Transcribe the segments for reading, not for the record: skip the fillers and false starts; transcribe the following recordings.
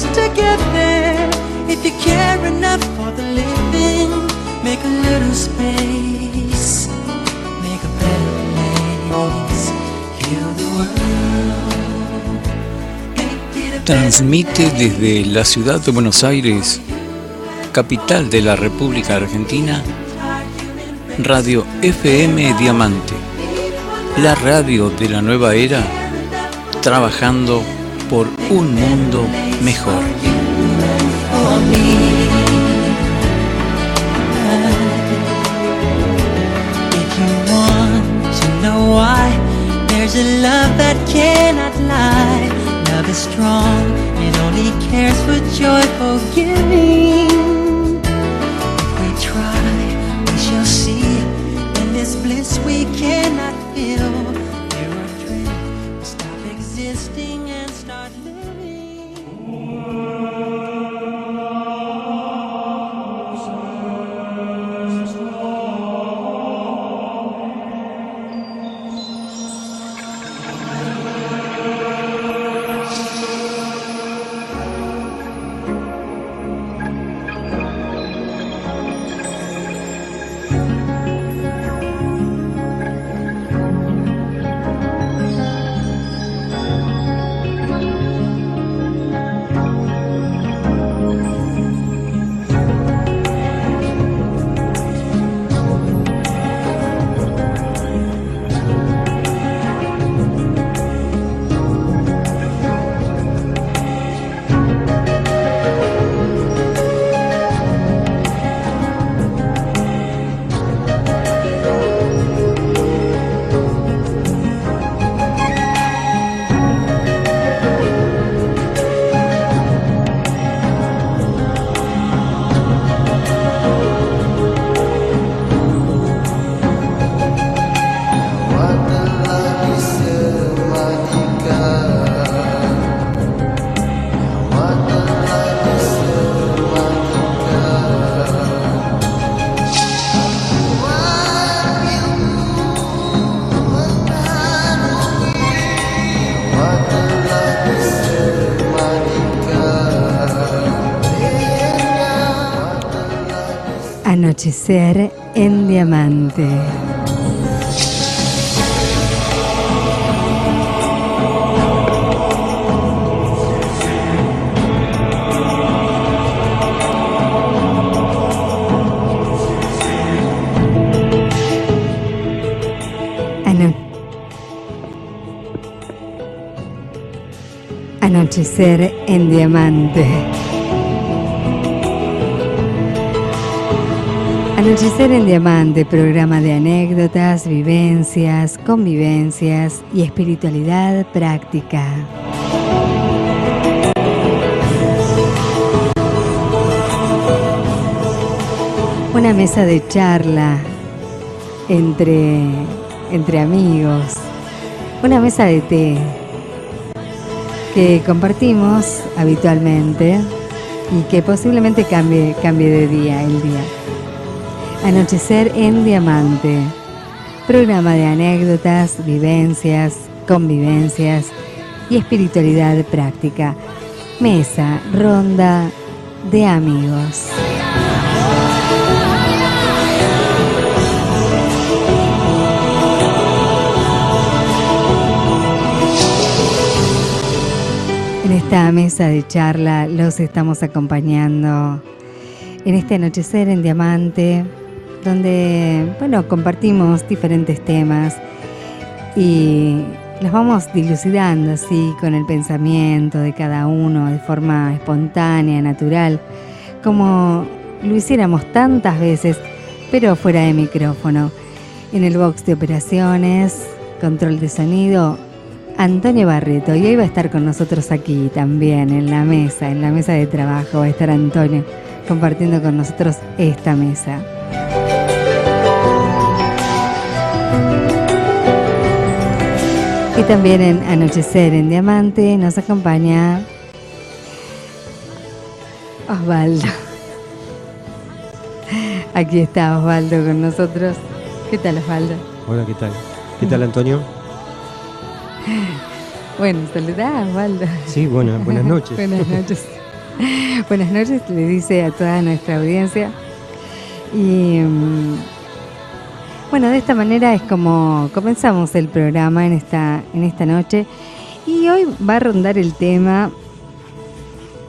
place to get there. If you care enough for the living, make a little space, make a better place, heal the world. Transmite desde la ciudad de Buenos Aires, capital de la República Argentina, Radio FM Diamante, la radio de la nueva era, trabajando por un mundo mejor. If you want to know why, there's a love that cannot lie. Love is strong, it only cares for joyful giving. If we try, we shall see. In this bliss we cannot feel. There are dreams, we stop existing and start living. Anochecer en Diamante. Anochecer en Diamante. Anochecer en Diamante, programa de anécdotas, vivencias, convivencias y espiritualidad práctica. Una mesa de charla entre amigos, una mesa de té que compartimos habitualmente y que posiblemente cambie de día el día. Anochecer en Diamante, programa de anécdotas, vivencias, convivencias y espiritualidad práctica. Mesa, ronda de amigos. En esta mesa de charla los estamos acompañando en este Anochecer en Diamante, donde, compartimos diferentes temas y los vamos dilucidando así con el pensamiento de cada uno de forma espontánea, natural, como lo hiciéramos tantas veces, pero fuera de micrófono. En el box de operaciones, control de sonido, Antonio Barreto, y hoy va a estar con nosotros aquí también en la mesa de trabajo va a estar Antonio compartiendo con nosotros esta mesa. Y también en Anochecer en Diamante nos acompaña Osvaldo. Aquí está Osvaldo con nosotros. ¿Qué tal, Osvaldo? Hola, ¿qué tal? ¿Qué tal, Antonio? Bueno, saludá, Osvaldo. Sí, buenas noches. Buenas noches. Buenas noches, le dice a toda nuestra audiencia. Y bueno, de esta manera es como comenzamos el programa en esta noche. Y hoy va a rondar el tema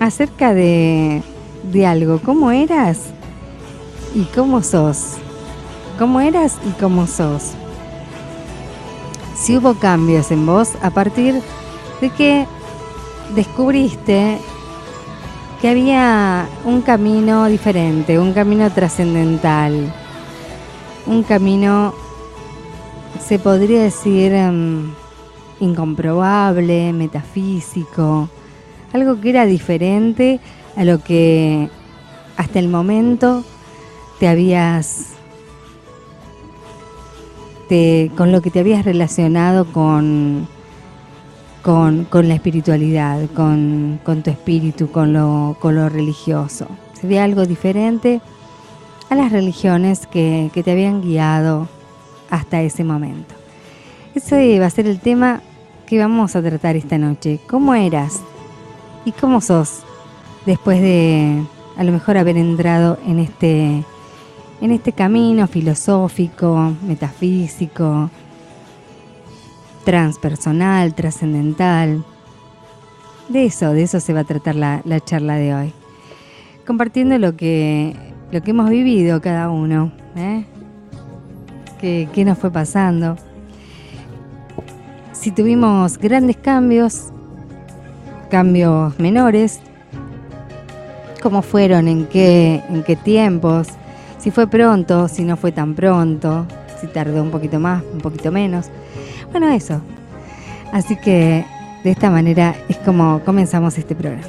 acerca de algo. ¿Cómo eras y cómo sos? ¿Cómo eras y cómo sos? Si hubo cambios en vos a partir de que descubriste que había un camino diferente, un camino trascendental, un camino, se podría decir, incomprobable, metafísico, algo que era diferente a lo que hasta el momento con lo que te habías relacionado con la espiritualidad, con tu espíritu, con lo religioso. Sería algo diferente a las religiones que te habían guiado hasta ese momento. Ese va a ser el tema que vamos a tratar esta noche. ¿Cómo eras y cómo sos después de a lo mejor haber entrado en este camino filosófico, metafísico, transpersonal, trascendental? De eso se va a tratar la charla de hoy. Compartiendo lo que hemos vivido cada uno, ¿Qué nos fue pasando? Si tuvimos grandes cambios menores, cómo fueron, en qué tiempos, si fue pronto, si no fue tan pronto, si tardó un poquito más, un poquito menos. Bueno, eso. Así que de esta manera es como comenzamos este programa.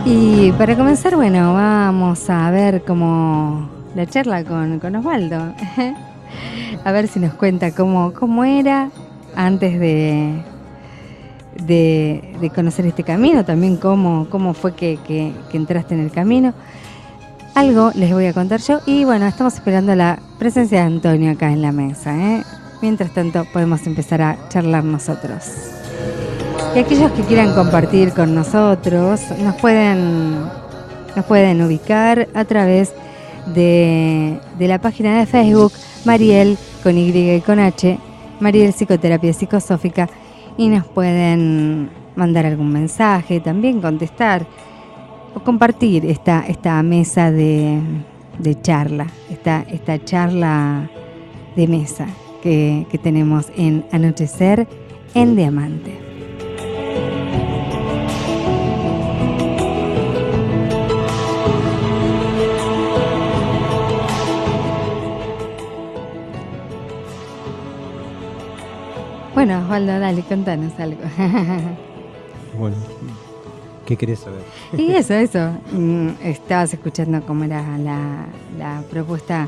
Y para comenzar, bueno, vamos a ver cómo la charla con Osvaldo. A ver si nos cuenta cómo era antes de conocer este camino, también cómo fue que entraste en el camino. Algo les voy a contar yo y bueno, estamos esperando la presencia de Antonio acá en la mesa, Mientras tanto podemos empezar a charlar nosotros. Y aquellos que quieran compartir con nosotros nos pueden ubicar a través de la página de Facebook Mariel con Y y con H, Mariel Psicoterapia Psicosófica, y nos pueden mandar algún mensaje, también contestar o compartir esta mesa de charla, esta charla de mesa que tenemos en Anochecer en Diamante. Bueno, Osvaldo, dale, contanos algo. Bueno, ¿qué querés saber? Y eso. Estabas escuchando cómo era la propuesta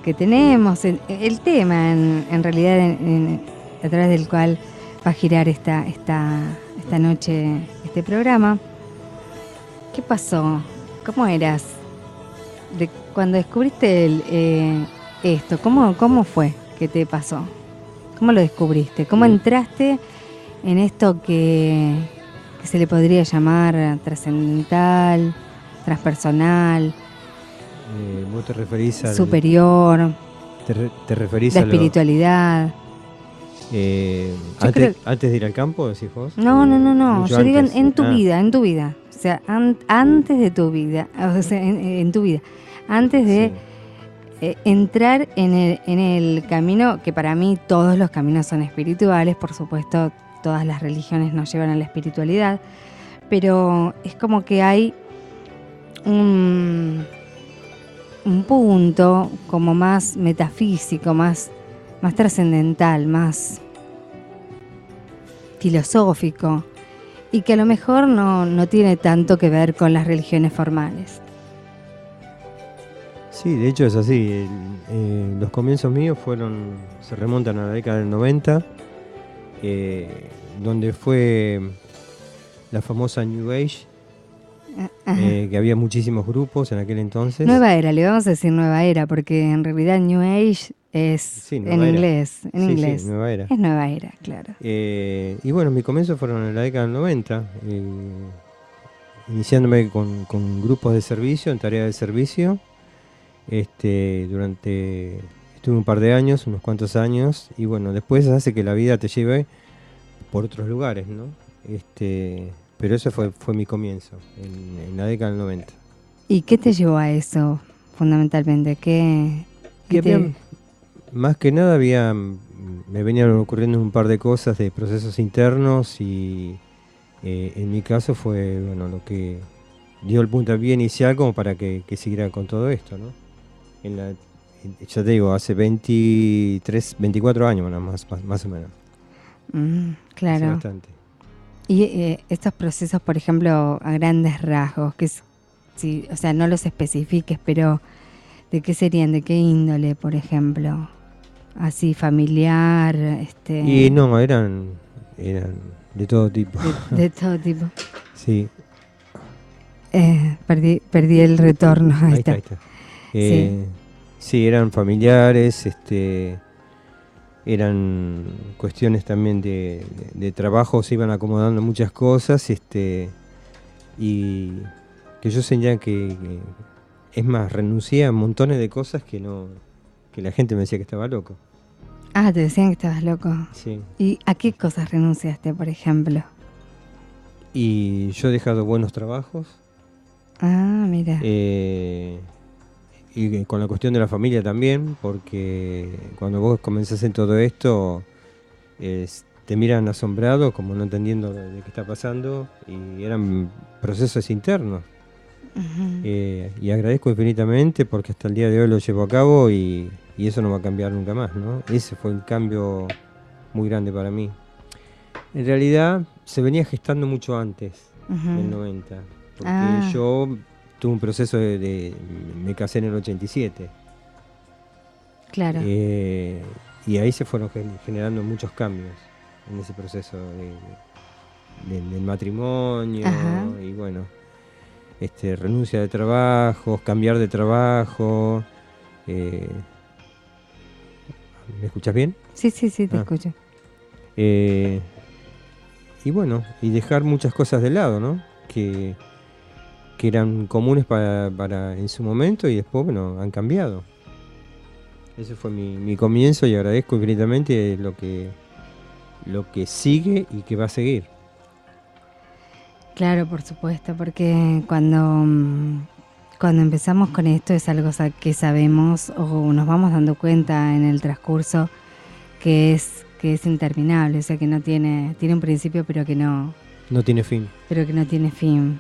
que tenemos, el tema en realidad a través del cual va a girar esta noche este programa. ¿Qué pasó? ¿Cómo eras? Cuando descubriste esto, ¿cómo fue que te pasó? ¿Cómo lo descubriste? ¿Cómo entraste en esto que se le podría llamar trascendental, transpersonal, ¿vos te referís al superior, te referís la a espiritualidad? Antes de ir al campo, decís vos? No. Yo digo en tu vida. O sea, antes de tu vida. O sea, en tu vida. Antes de entrar en el camino, que para mí todos los caminos son espirituales, por supuesto, todas las religiones nos llevan a la espiritualidad, pero es como que hay un punto como más metafísico, más trascendental, más filosófico, y que a lo mejor no tiene tanto que ver con las religiones formales. Sí, de hecho es así. Los comienzos míos se remontan a la década del 90, donde fue la famosa New Age, Ajá. que había muchísimos grupos en aquel entonces. Nueva era, le vamos a decir nueva era, porque en realidad New Age es Sí, en nueva era. inglés. En Sí, inglés. sí, nueva era. Es nueva era, claro. Y bueno, mis comienzos fueron en la década del 90, iniciándome con grupos de servicio, en tareas de servicio. Estuve un par de años, unos cuantos años, y bueno, después hace que la vida te lleve por otros lugares, ¿no? Pero eso fue mi comienzo, en la década del 90. ¿Y qué te llevó a eso, fundamentalmente? Y había, más que nada, me venían ocurriendo un par de cosas de procesos internos y en mi caso fue, bueno, lo que dio el puntapié inicial como para que siguiera con todo esto, ¿no? Ya te digo, hace 24 años más o menos. Claro. Hace bastante. Y estos procesos, por ejemplo, a grandes rasgos, sí, o sea, no los especifiques, pero ¿de qué serían? ¿De qué índole, por ejemplo? Así, familiar, Y no, eran de todo tipo. De todo tipo. Sí. Perdí el retorno. Ahí está. Sí. Sí, eran familiares, eran cuestiones también de trabajo, se iban acomodando muchas cosas, y que yo sentía que es más, renuncié a montones de cosas que la gente me decía que estaba loco. Ah, te decían que estabas loco. Sí. ¿Y a qué cosas renunciaste, por ejemplo? Y yo he dejado buenos trabajos. Ah, mira. Y con la cuestión de la familia también, porque cuando vos comenzás en todo esto, te miran asombrado, como no entendiendo de qué está pasando, y eran procesos internos. Uh-huh. Y agradezco infinitamente porque hasta el día de hoy lo llevo a cabo y eso no va a cambiar nunca más, ¿no? Ese fue un cambio muy grande para mí. En realidad se venía gestando mucho antes, del 90, porque yo tuve un proceso me casé en el 87. Claro. Y ahí se fueron generando muchos cambios en ese proceso del matrimonio. Ajá. Y bueno, renuncia de trabajos, cambiar de trabajo. ¿Me escuchas bien? Sí, te escucho. Y bueno, y dejar muchas cosas de lado, ¿no? Que eran comunes para en su momento y después, bueno, han cambiado. Ese fue mi comienzo y agradezco infinitamente lo que sigue y que va a seguir. Claro, por supuesto, porque cuando empezamos con esto es algo que sabemos o nos vamos dando cuenta en el transcurso que es interminable, o sea que no tiene un principio, pero que no tiene fin. Pero que no tiene fin.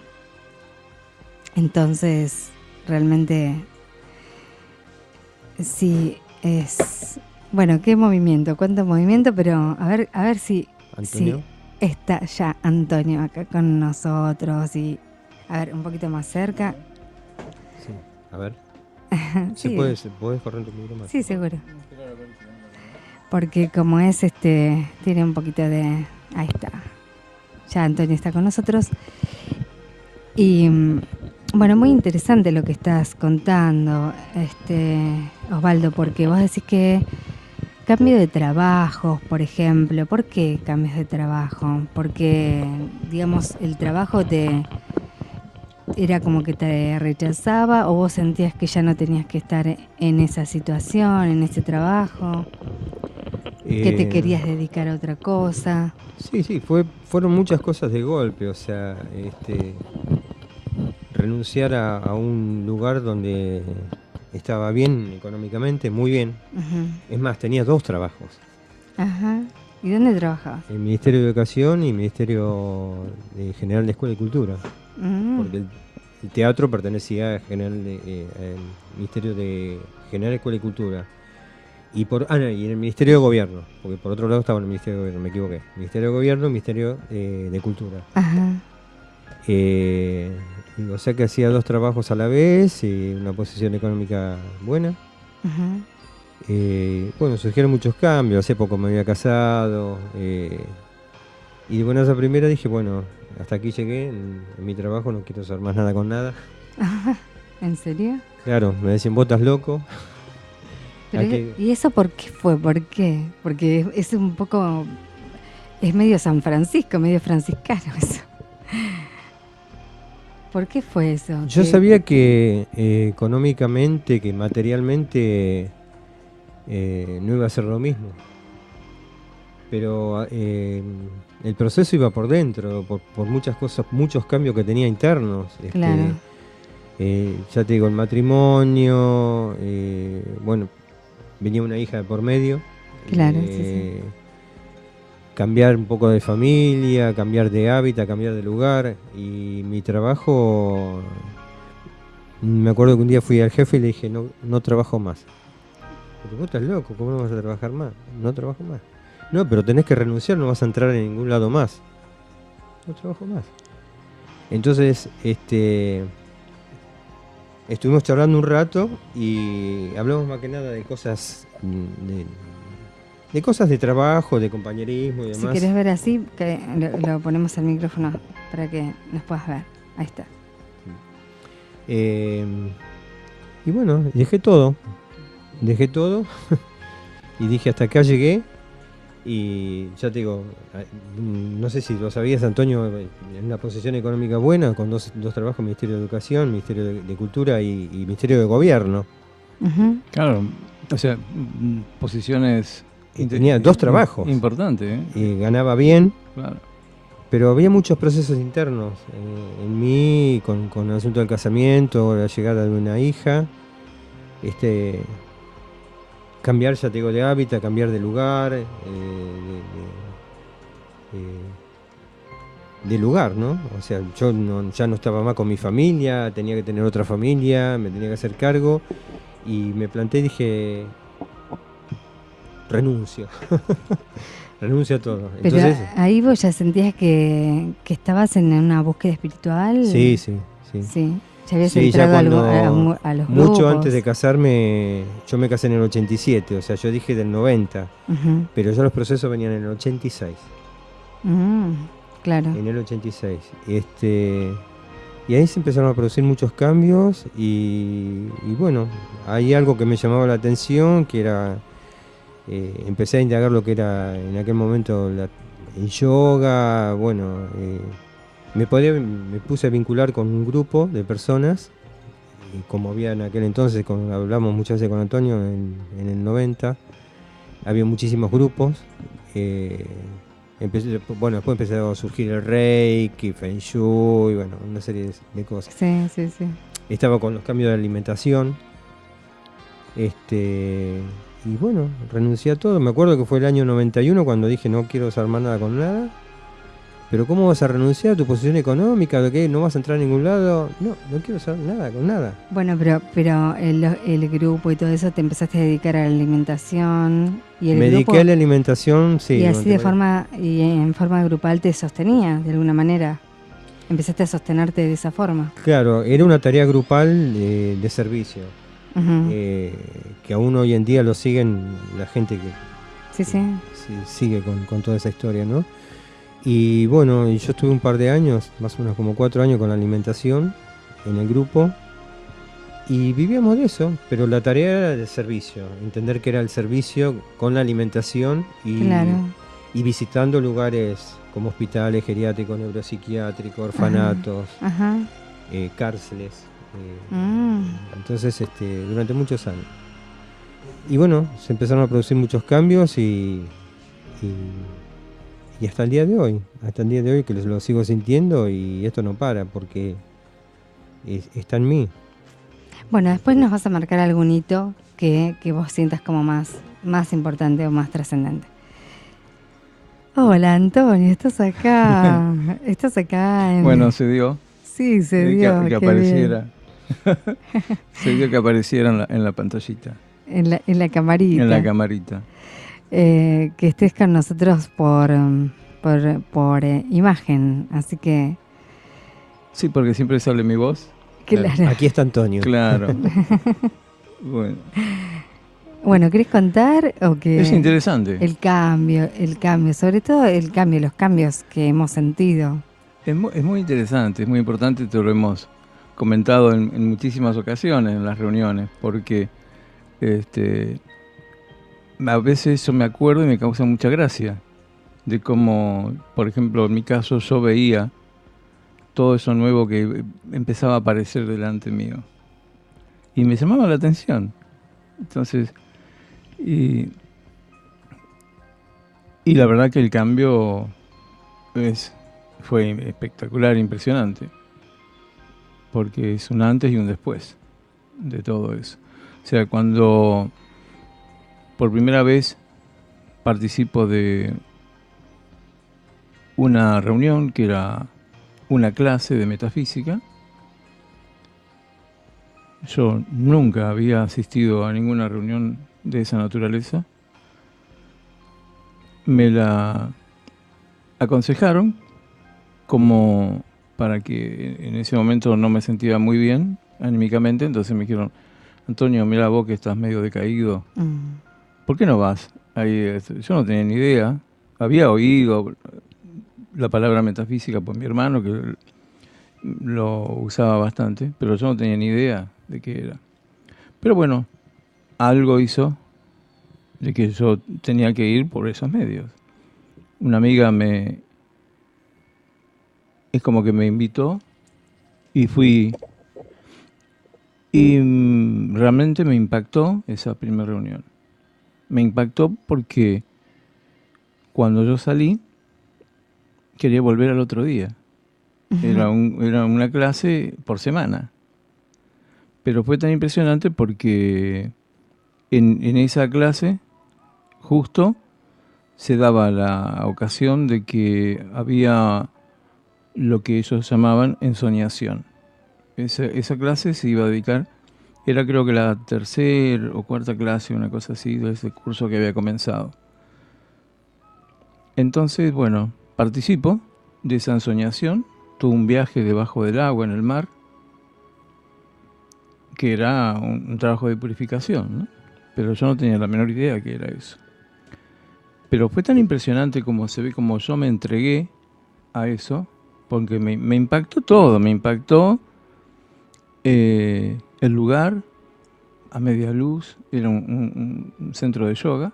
Entonces, realmente sí es, bueno, qué movimiento, cuánto movimiento, pero a ver si Antonio. Si está ya Antonio acá con nosotros y a ver, un poquito más cerca. Sí, a ver. Sí. ¿Puedes correr tu micrófono? Sí, seguro. Porque como es tiene un poquito de, ahí está. Ya Antonio está con nosotros. Y bueno, muy interesante lo que estás contando, Osvaldo, porque vos decís que cambio de trabajo, por ejemplo. ¿Por qué cambios de trabajo? Porque, digamos, el trabajo era como que te rechazaba o vos sentías que ya no tenías que estar en esa situación, en ese trabajo, que te querías dedicar a otra cosa. Sí, fueron muchas cosas de golpe, o sea, renunciar a un lugar donde estaba bien económicamente, muy bien. Uh-huh. Es más, tenía 2 trabajos. Ajá. ¿Y dónde trabajabas? El Ministerio de Educación y el Ministerio General de Escuela y Cultura. Uh-huh. Porque el teatro pertenecía al Ministerio de General de Escuela y Cultura. Y en el Ministerio de Gobierno, porque por otro lado estaba en el Ministerio de Gobierno, me equivoqué. Ministerio de Gobierno y Ministerio de Cultura. Ajá. O sea que hacía 2 trabajos a la vez y una posición económica buena. Uh-huh. Bueno, surgieron muchos cambios. Hace poco me había casado. Y bueno, esa primera dije, bueno, hasta aquí llegué, en mi trabajo no quiero hacer más nada con nada. ¿En serio? Claro, me decían, vos estás loco. Pero, ¿y eso por qué fue? ¿Por qué? Porque es un poco, es medio San Francisco, medio franciscano eso. ¿Por qué fue eso? Yo sabía que económicamente, que materialmente no iba a ser lo mismo. Pero el proceso iba por dentro, por muchas cosas, muchos cambios que tenía internos. Claro. Ya te digo, el matrimonio, bueno, venía una hija de por medio. Claro, sí. Cambiar un poco de familia, cambiar de hábitat, cambiar de lugar. Y mi trabajo, me acuerdo que un día fui al jefe y le dije, no trabajo más. Pero vos estás loco, ¿cómo no vas a trabajar más? No trabajo más. No, pero tenés que renunciar, no vas a entrar en ningún lado más. No trabajo más. Entonces, estuvimos charlando un rato y hablamos más que nada de cosas de cosas de trabajo, de compañerismo y demás. Si querés ver así, que lo ponemos al micrófono para que nos puedas ver. Ahí está. Y bueno, dejé todo y dije hasta acá llegué. Y ya te digo, no sé si lo sabías, Antonio, en una posición económica buena, con dos trabajos, Ministerio de Educación, Ministerio de Cultura y Ministerio de Gobierno. Uh-huh. Claro, o sea, posiciones... Tenía 2 trabajos. Importante, ¿eh? Y ganaba bien, claro. Pero había muchos procesos internos en mí, con el asunto del casamiento, la llegada de una hija, cambiar, ya te digo, de hábitat, cambiar de lugar, de lugar, ¿no? O sea, yo ya no estaba más con mi familia, tenía que tener otra familia, me tenía que hacer cargo y me planté y dije, renuncio. Renuncio a todo. Pero entonces, ahí vos ya sentías que estabas en una búsqueda espiritual. Sí. Ya habías entrado a los grupos. Mucho antes de casarme, yo me casé en el 87, o sea, yo dije del 90, uh-huh. Pero ya los procesos venían en el 86. Claro. En el 86. Y ahí se empezaron a producir muchos cambios y bueno, hay algo que me llamaba la atención, que era, empecé a indagar lo que era en aquel momento el yoga, bueno... Me puse a vincular con un grupo de personas, y como había en aquel entonces, hablamos muchas veces con Antonio en el 90, había muchísimos grupos. Después empezó a surgir el Reiki, Feng Shui, bueno, una serie de cosas. Sí. Estaba con los cambios de alimentación. Y bueno, renuncié a todo. Me acuerdo que fue el año 91 cuando dije no quiero hacer más nada con nada. Pero ¿cómo vas a renunciar a tu posición económica? ¿De qué? ¿No vas a entrar a ningún lado? No quiero hacer nada con nada. Bueno, pero el grupo y todo eso, te empezaste a dedicar a la alimentación. Y el Me grupo, dediqué a la alimentación, sí. Y así en forma grupal te sostenía, de alguna manera. Empezaste a sostenerte de esa forma. Claro, era una tarea grupal de servicio. Uh-huh. Que aún hoy en día lo siguen la gente que sigue con toda esa historia, ¿no? Y bueno, yo estuve un par de años, más o menos como 4 años con la alimentación en el grupo y vivíamos de eso, pero la tarea era de servicio, entender que era el servicio con la alimentación y visitando lugares como hospitales geriátricos, neuropsiquiátricos, orfanatos, cárceles. Entonces, durante muchos años. Y bueno, se empezaron a producir muchos cambios y hasta el día de hoy que lo sigo sintiendo y esto no para porque está en mí. Bueno, después nos vas a marcar algún hito que vos sientas como más importante o más trascendente. Hola Antonio, estás acá. Bueno, se dio. Sí, se dio. Que apareciera. Se dio que apareciera en la pantallita. En la camarita. En la camarita. Que estés con nosotros por imagen, así que... Sí, porque siempre sale mi voz. Claro. Aquí está Antonio. Claro. Bueno. Bueno, ¿querés contar o qué? Es interesante. El cambio, sobre todo el cambio, los cambios que hemos sentido. Es muy interesante, es muy importante, te lo hemos comentado en muchísimas ocasiones en las reuniones, porque a veces yo me acuerdo y me causa mucha gracia de cómo, por ejemplo, en mi caso yo veía todo eso nuevo que empezaba a aparecer delante mío y me llamaba la atención. Entonces, y la verdad que el cambio fue espectacular, impresionante, porque es un antes y un después de todo eso. O sea, cuando por primera vez participo de una reunión que era una clase de metafísica, yo nunca había asistido a ninguna reunión de esa naturaleza. Me la aconsejaron como para que en ese momento no me sentía muy bien anímicamente, entonces me dijeron: Antonio, mira vos que estás medio decaído, ¿por qué no vas? Ahí, yo no tenía ni idea, había oído la palabra metafísica por mi hermano que lo usaba bastante, pero yo no tenía ni idea de qué era. Pero bueno, algo hizo de que yo tenía que ir por esos medios. Una amiga es como que me invitó y fui, y realmente me impactó esa primera reunión. Me impactó porque cuando yo salí quería volver al otro día. Era una clase por semana. Pero fue tan impresionante porque en esa clase justo se daba la ocasión de que había lo que ellos llamaban ensoñación. Esa clase se iba a dedicar, era creo que la tercera o cuarta clase, una cosa así, de ese curso que había comenzado. Entonces, bueno, participo de esa ensoñación, tuve un viaje debajo del agua en el mar, que era un trabajo de purificación, ¿no? Pero yo no tenía la menor idea que era eso. Pero fue tan impresionante como se ve, como yo me entregué a eso, porque me impactó todo, me impactó el lugar a media luz, era un centro de yoga,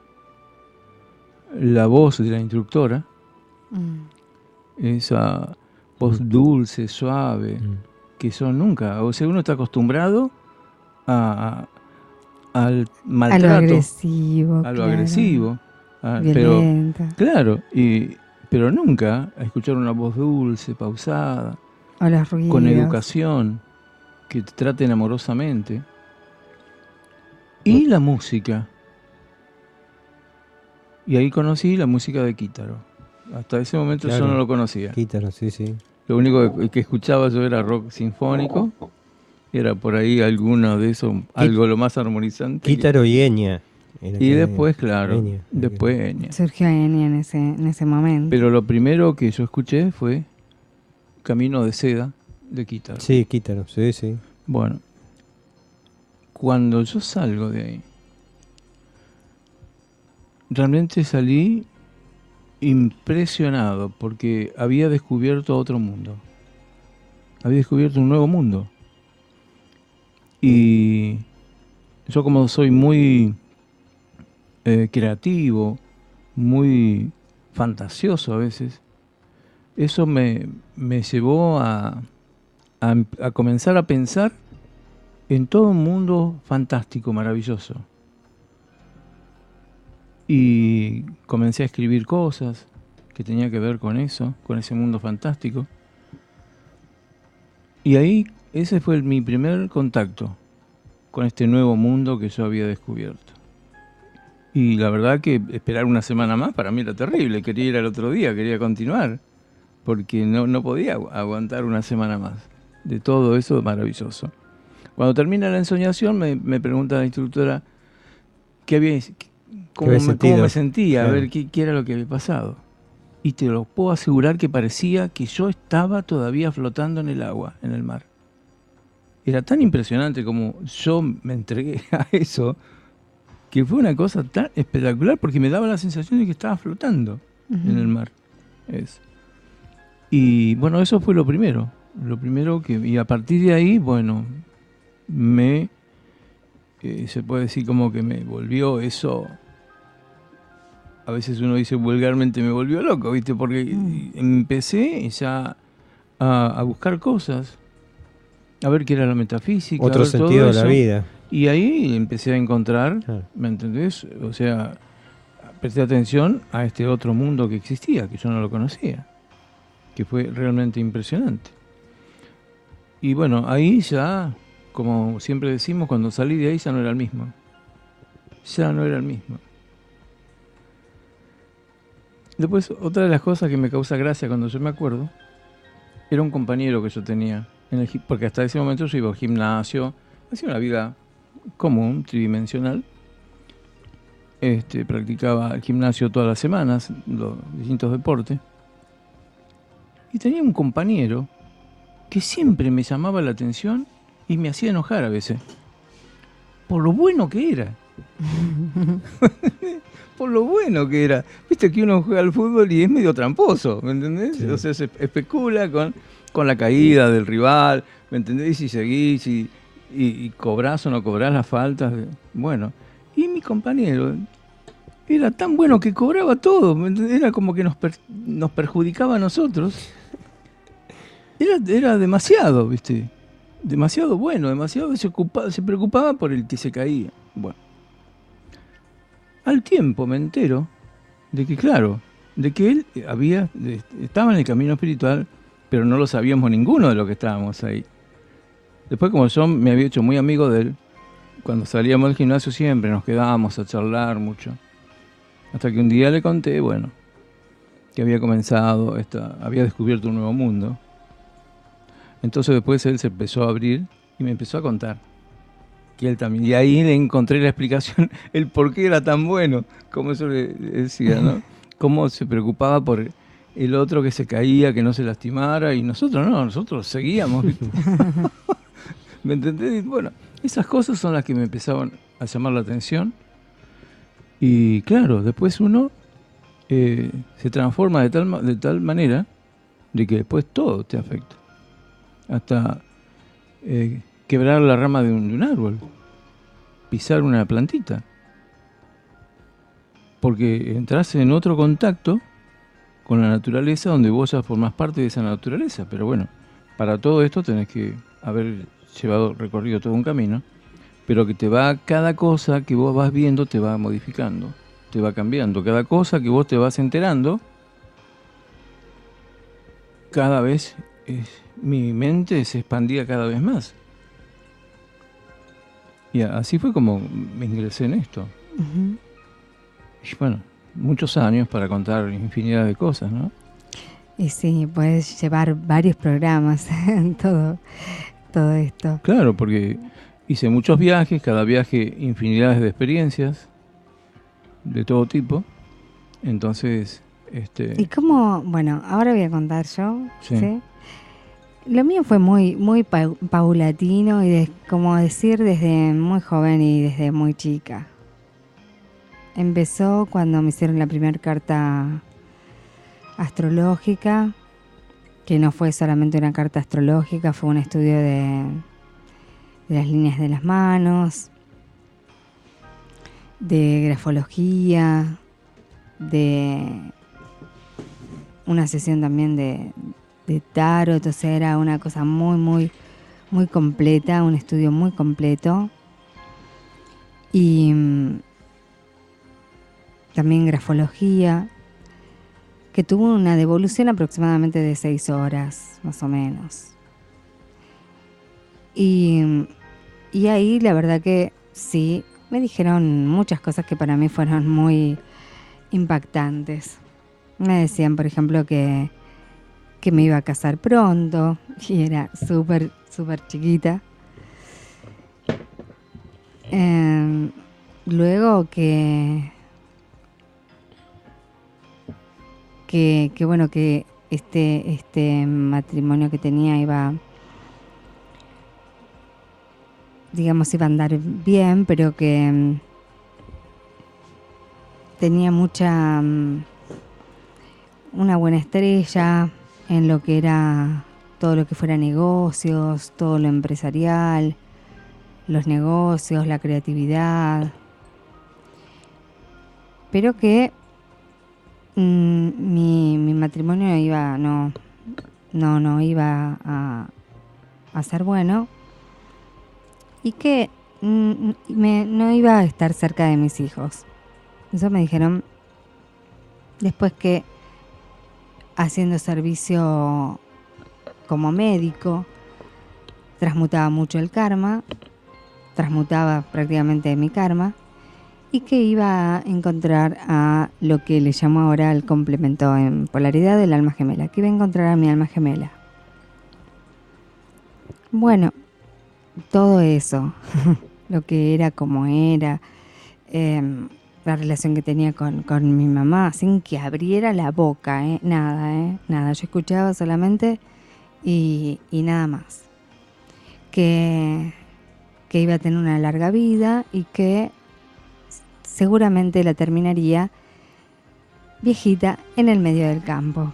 la voz de la instructora, esa voz dulce, suave, que yo nunca, o sea, uno está acostumbrado al maltrato, a lo agresivo, agresivo, violento. Pero pero nunca a escuchar una voz dulce, pausada, o los ruidos, con educación, que te traten amorosamente. Y la música. Y ahí conocí la música de Kitaro. Hasta ese momento yo no lo conocía. Kitaro, sí, sí. Lo único que escuchaba yo era rock sinfónico. Era por ahí alguno de esos, algo lo más armonizante. Kitaro y Enya. Y después, claro, después Enya. Surgió Enya en ese momento. Pero lo primero que yo escuché fue Camino de Seda de Kitaro. Sí, Kitaro, sí, sí. Bueno, cuando yo salgo de ahí, realmente salí impresionado porque había descubierto otro mundo. Había descubierto un nuevo mundo. Y yo, como soy muy creativo, muy fantasioso a veces, eso me llevó a comenzar a pensar en todo un mundo fantástico, maravilloso. Y comencé a escribir cosas que tenían que ver con eso, con ese mundo fantástico. Y ahí, ese fue mi primer contacto con este nuevo mundo que yo había descubierto. Y la verdad que esperar una semana más para mí era terrible. Quería ir al otro día, quería continuar, porque no podía aguantar una semana más de todo eso maravilloso. Cuando termina la ensoñación me pregunta la instructora cómo me sentía, claro. A ver qué era lo que había pasado. Y te lo puedo asegurar que parecía que yo estaba todavía flotando en el agua, en el mar. Era tan impresionante como yo me entregué a eso, que fue una cosa tan espectacular porque me daba la sensación de que estaba flotando en el mar. Y bueno, eso fue lo primero y a partir de ahí, bueno, se puede decir como que me volvió eso, a veces uno dice vulgarmente, me volvió loco, ¿viste? Porque empecé ya a buscar cosas, a ver qué era la metafísica, otro sentido de la vida. Y ahí empecé a encontrar, ¿me entendés? O sea, presté atención a este otro mundo que existía, que yo no lo conocía, que fue realmente impresionante. Y bueno, ahí ya, como siempre decimos, cuando salí de ahí ya no era el mismo. Después, otra de las cosas que me causa gracia cuando yo me acuerdo, era un compañero que yo tenía, porque hasta ese momento yo iba al gimnasio, hacía una vida común, tridimensional. Practicaba el gimnasio todas las semanas, los distintos deportes. Y tenía un compañero que siempre me llamaba la atención y me hacía enojar a veces. Por lo bueno que era. Por lo bueno que era. Viste que uno juega al fútbol y es medio tramposo, ¿me entendés? Sí. O sea, se especula con la caída del rival, ¿me entendés? Y seguís y cobrás o no cobrás las faltas. Bueno, y mi compañero era tan bueno que cobraba todo, ¿me entendés? Era como que nos perjudicaba a nosotros. Era demasiado, ¿viste? Demasiado bueno, demasiado se preocupaba por el que se caía. Bueno. Al tiempo me entero de que, claro, de que él estaba en el camino espiritual, pero no lo sabíamos ninguno de los que estábamos ahí. Después, como yo me había hecho muy amigo de él, cuando salíamos del gimnasio siempre nos quedábamos a charlar mucho. Hasta que un día le conté, bueno, que había comenzado, había descubierto un nuevo mundo. Entonces después él se empezó a abrir y me empezó a contar que él también. Y ahí le encontré la explicación, el por qué era tan bueno, como eso le decía, ¿no? Cómo se preocupaba por el otro que se caía, que no se lastimara, y nosotros no, nosotros seguíamos. ¿Me entendés? Bueno, esas cosas son las que me empezaban a llamar la atención. Y claro, después uno se transforma de tal manera de que después todo te afecta. Hasta quebrar la rama de un árbol, pisar una plantita. Porque entras en otro contacto con la naturaleza donde vos ya formás parte de esa naturaleza. Pero bueno, para todo esto tenés que haber recorrido todo un camino, pero que cada cosa que vos vas viendo te va modificando, te va cambiando. Cada cosa que vos te vas enterando, cada vez mi mente se expandía cada vez más. Y así fue como me ingresé en esto. Uh-huh. Y bueno, muchos años para contar infinidad de cosas, ¿no? Y sí, puedes llevar varios programas en todo esto. Claro, porque hice muchos viajes, cada viaje infinidades de experiencias de todo tipo. Entonces, ¿Y cómo? Bueno, ahora voy a contar yo, ¿sí? Lo mío fue muy, muy paulatino y como decir, desde muy joven y desde muy chica. Empezó cuando me hicieron la primera carta astrológica, que no fue solamente una carta astrológica, fue un estudio de las líneas de las manos, de grafología, de una sesión también de tarot. O sea, era una cosa muy, muy, muy completa, un estudio muy completo. Y también grafología, que tuvo una devolución aproximadamente de 6 horas, más o menos. Y ahí la verdad que sí, me dijeron muchas cosas que para mí fueron muy impactantes. Me decían, por ejemplo, que me iba a casar pronto, y era súper, súper chiquita. Luego que bueno, que este matrimonio que tenía iba a andar bien, pero que tenía una buena estrella en lo que era todo lo que fuera negocios, todo lo empresarial, los negocios, la creatividad, pero que mi matrimonio no iba a ser bueno, y que no iba a estar cerca de mis hijos. Eso me dijeron después que, haciendo servicio como médico, transmutaba mucho el karma, transmutaba prácticamente mi karma, y que iba a encontrar a lo que le llamo ahora el complemento en polaridad del alma gemela, que iba a encontrar a mi alma gemela. Bueno, todo eso, lo que era, como era, la relación que tenía con mi mamá, sin que abriera la boca, nada. Yo escuchaba solamente y nada más. Que iba a tener una larga vida y que seguramente la terminaría viejita en el medio del campo.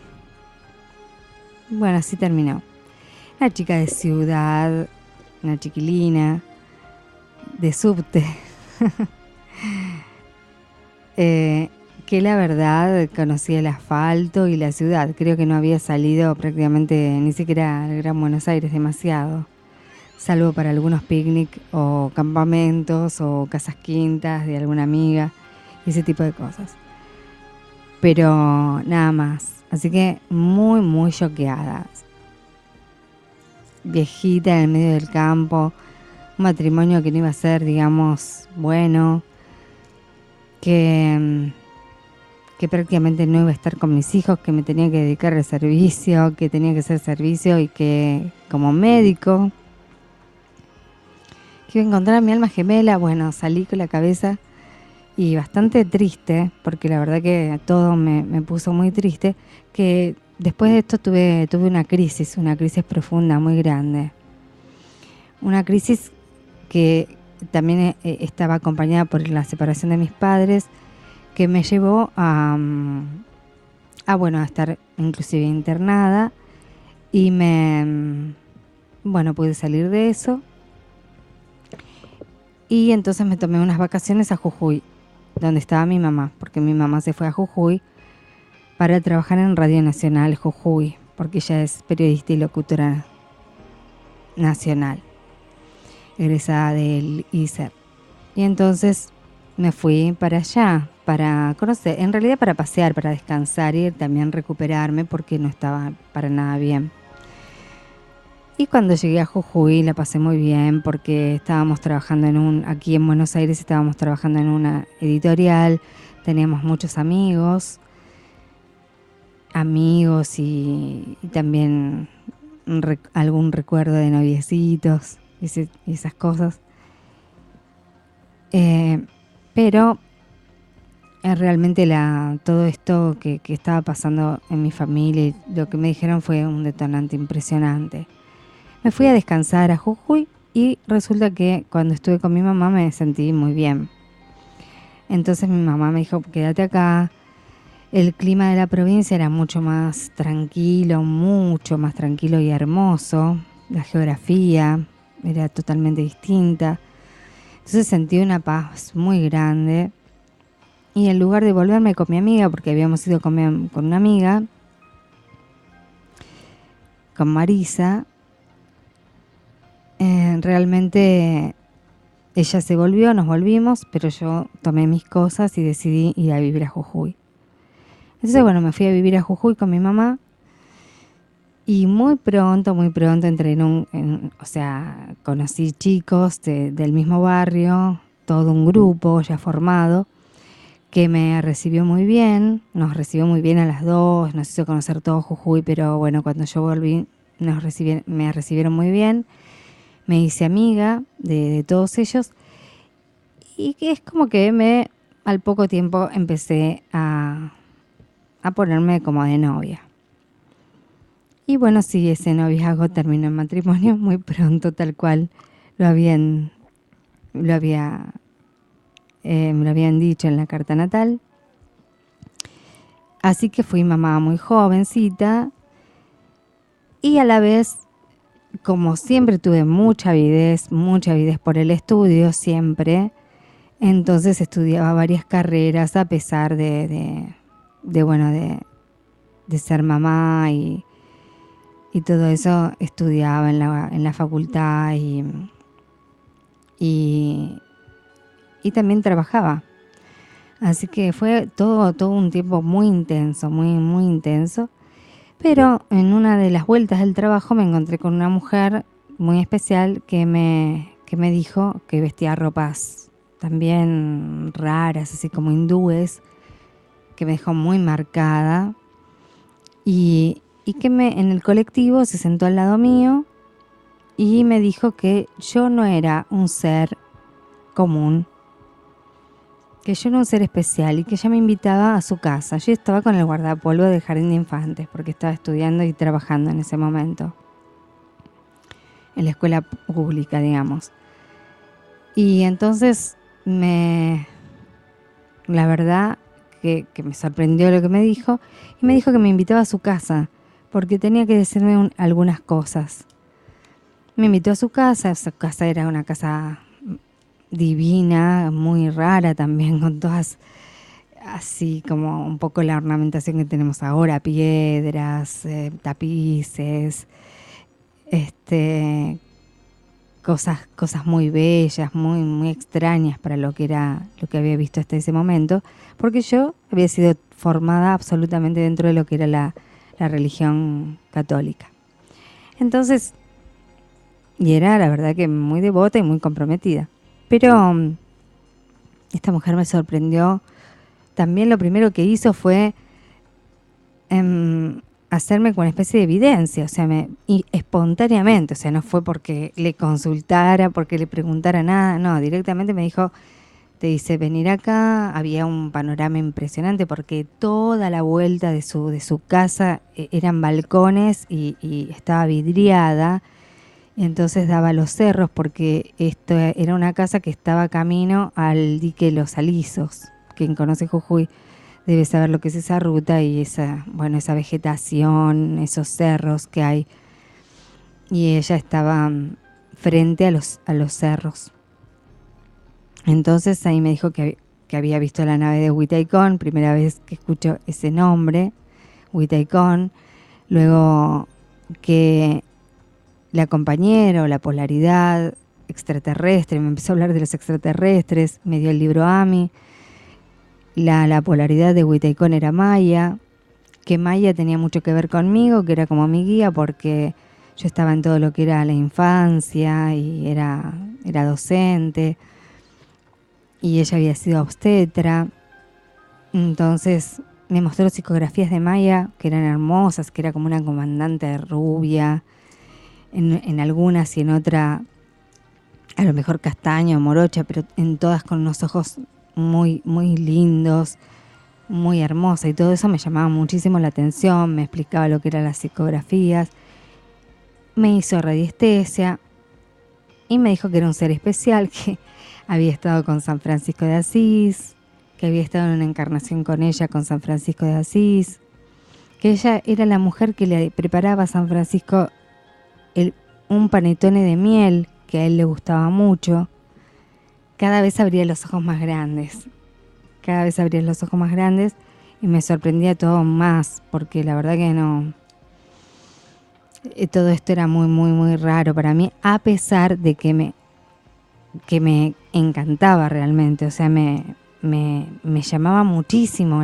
Bueno, así terminó. Una chica de ciudad, una chiquilina, de subte. Que la verdad conocía el asfalto y la ciudad. Creo que no había salido prácticamente ni siquiera al Gran Buenos Aires demasiado, salvo para algunos picnic o campamentos o casas quintas de alguna amiga y ese tipo de cosas. Pero nada más. Así que muy, muy choqueada. Viejita en el medio del campo, un matrimonio que no iba a ser, digamos, bueno, que prácticamente no iba a estar con mis hijos, que me tenía que dedicar al servicio, que tenía que hacer servicio y que como médico, que iba a encontrar a mi alma gemela. Bueno, salí con la cabeza y bastante triste, porque la verdad que todo me puso muy triste, que después de esto tuve una crisis profunda, muy grande. Una crisis que también estaba acompañada por la separación de mis padres, que me llevó a estar inclusive internada, y pude salir de eso. Y entonces me tomé unas vacaciones a Jujuy, donde estaba mi mamá, porque mi mamá se fue a Jujuy para trabajar en Radio Nacional Jujuy, porque ella es periodista y locutora nacional, egresada del ISER. Y entonces me fui para allá, para conocer, en realidad para pasear, para descansar y también recuperarme, porque no estaba para nada bien. Y cuando llegué a Jujuy la pasé muy bien, porque estábamos trabajando aquí en Buenos Aires, estábamos trabajando en una editorial, teníamos muchos amigos y también algún recuerdo de noviecitos y esas cosas. Pero realmente todo esto que estaba pasando en mi familia y lo que me dijeron fue un detonante impresionante. Me fui a descansar a Jujuy y resulta que cuando estuve con mi mamá me sentí muy bien. Entonces mi mamá me dijo, quédate acá. El clima de la provincia era mucho más tranquilo y hermoso. La geografía era totalmente distinta. Entonces sentí una paz muy grande. Y en lugar de volverme con mi amiga, porque habíamos ido con una amiga, con Marisa, realmente ella se volvió, nos volvimos, pero yo tomé mis cosas y decidí ir a vivir a Jujuy. Entonces, me fui a vivir a Jujuy con mi mamá y muy pronto entré conocí chicos del mismo barrio, todo un grupo ya formado, que me recibió muy bien, nos recibió muy bien a las dos, nos hizo conocer todo Jujuy, pero cuando yo volví me recibieron muy bien, me hice amiga de todos ellos, y que es como que al poco tiempo empecé a ponerme como de novia. Y sí, ese noviazgo terminó en matrimonio muy pronto, tal cual me lo habían dicho en la carta natal. Así que fui mamá muy jovencita y a la vez, como siempre tuve mucha avidez por el estudio, siempre, entonces estudiaba varias carreras a pesar de ser mamá y todo eso. Estudiaba en la facultad y también trabajaba. Así que fue todo un tiempo muy intenso, muy intenso. Pero en una de las vueltas del trabajo me encontré con una mujer muy especial que me dijo que vestía ropas también raras, así como hindúes, que me dejó muy marcada. Y que en el colectivo se sentó al lado mío y me dijo que yo no era un ser común, que yo era un ser especial y que ella me invitaba a su casa. Yo estaba con el guardapolvo del jardín de infantes porque estaba estudiando y trabajando en ese momento en la escuela pública, digamos. Y entonces la verdad que me sorprendió lo que me dijo, y me dijo que me invitaba a su casa porque tenía que decirme algunas cosas. Me invitó a su casa era una casa divina, muy rara también, con todas así como un poco la ornamentación que tenemos ahora, piedras, tapices, cosas muy bellas, muy extrañas para lo que había visto hasta ese momento, porque yo había sido formada absolutamente dentro de lo que era la religión católica. Entonces, y era la verdad que muy devota y muy comprometida. Pero esta mujer me sorprendió. También lo primero que hizo fue hacerme con una especie de evidencia, o sea, y espontáneamente, o sea, no fue porque le consultara, porque le preguntara nada, no, directamente me dijo, te dice, venir acá. Había un panorama impresionante porque toda la vuelta de su casa eran balcones y estaba vidriada. Entonces daba a los cerros porque esto era una casa que estaba camino al dique Los Alisos. Quien conoce Jujuy debe saber lo que es esa ruta y esa vegetación, esos cerros que hay. Y ella estaba frente a los cerros. Entonces ahí me dijo que había visto la nave de Huitaicón, primera vez que escucho ese nombre, Huitaicón. Luego que la compañera o la polaridad extraterrestre, me empezó a hablar de los extraterrestres, me dio el libro Ami. La polaridad de Huitaicón era Maya, que Maya tenía mucho que ver conmigo, que era como mi guía porque yo estaba en todo lo que era la infancia y era docente y ella había sido obstetra. Entonces me mostró psicografías de Maya que eran hermosas, que era como una comandante rubia, en algunas y en otra a lo mejor castaño, morocha, pero en todas con unos ojos muy lindos, muy hermosa, y todo eso me llamaba muchísimo la atención. Me explicaba lo que eran las psicografías, me hizo radiestesia y me dijo que era un ser especial, que había estado con San Francisco de Asís, que había estado en una encarnación con ella, con San Francisco de Asís, que ella era la mujer que le preparaba a San Francisco un panetone de miel que a él le gustaba mucho. Cada vez abría los ojos más grandes, y me sorprendía todo más, porque la verdad que no, todo esto era muy raro para mí, a pesar de que me encantaba realmente, o sea, me llamaba muchísimo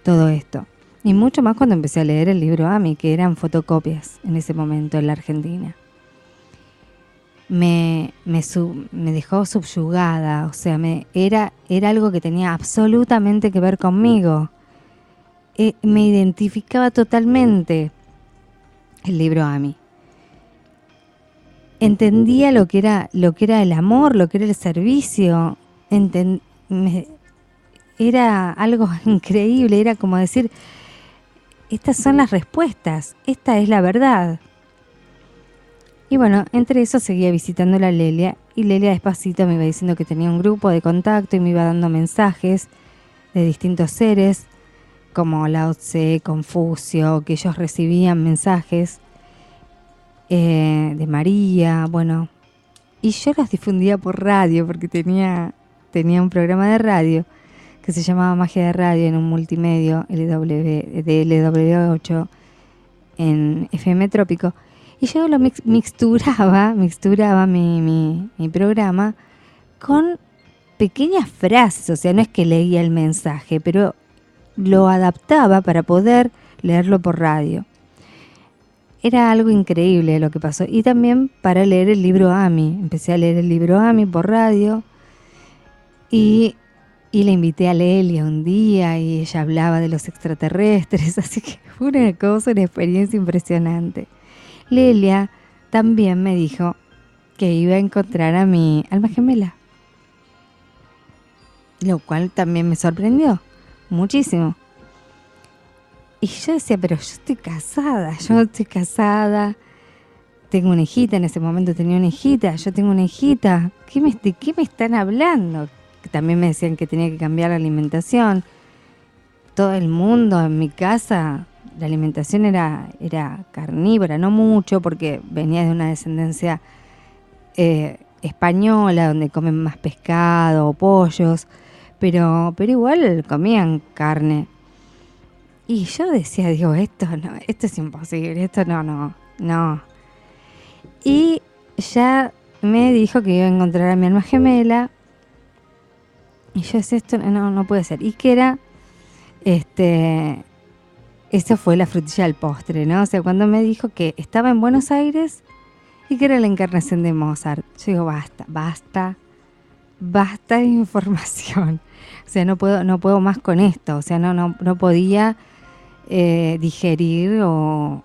todo esto. Y mucho más cuando empecé a leer el libro Ami, que eran fotocopias en ese momento en la Argentina. Me dejó subyugada, o sea, era algo que tenía absolutamente que ver conmigo. Me identificaba totalmente el libro Ami. Entendía lo que era el amor, lo que era el servicio. Era algo increíble, era como decir, estas son las respuestas, esta es la verdad. Y bueno, entre eso seguía visitando a Lelia, y Lelia despacito me iba diciendo que tenía un grupo de contacto y me iba dando mensajes de distintos seres como Lao Tse, Confucio, que ellos recibían mensajes de María, bueno, y yo los difundía por radio porque tenía un programa de radio que se llamaba Magia de Radio en un multimedio de LW8 en FM Trópico, y yo lo mixturaba mi programa con pequeñas frases, o sea, no es que leía el mensaje, pero lo adaptaba para poder leerlo por radio. Era algo increíble lo que pasó. Y también para leer el libro Ami. Empecé a leer el libro Ami por radio. Y le invité a Lelia un día y ella hablaba de los extraterrestres. Así que fue una experiencia impresionante. Lelia también me dijo que iba a encontrar a mi alma gemela. Lo cual también me sorprendió muchísimo. Y yo decía, pero yo estoy casada, tengo una hijita, en ese momento tenía una hijita, yo tengo una hijita, ¿de qué me están hablando? También me decían que tenía que cambiar la alimentación. Todo el mundo en mi casa, la alimentación era carnívora, no mucho, porque venía de una descendencia española, donde comen más pescado o pollos, pero igual comían carne. Y yo decía, esto es imposible, esto no. Y ya me dijo que iba a encontrar a mi alma gemela. Y yo decía, esto no puede ser. Y que era, eso fue la frutilla del postre, ¿no? O sea, cuando me dijo que estaba en Buenos Aires y que era la encarnación de Mozart. Yo digo, basta de información. O sea, no puedo más con esto. O sea, no podía digerir o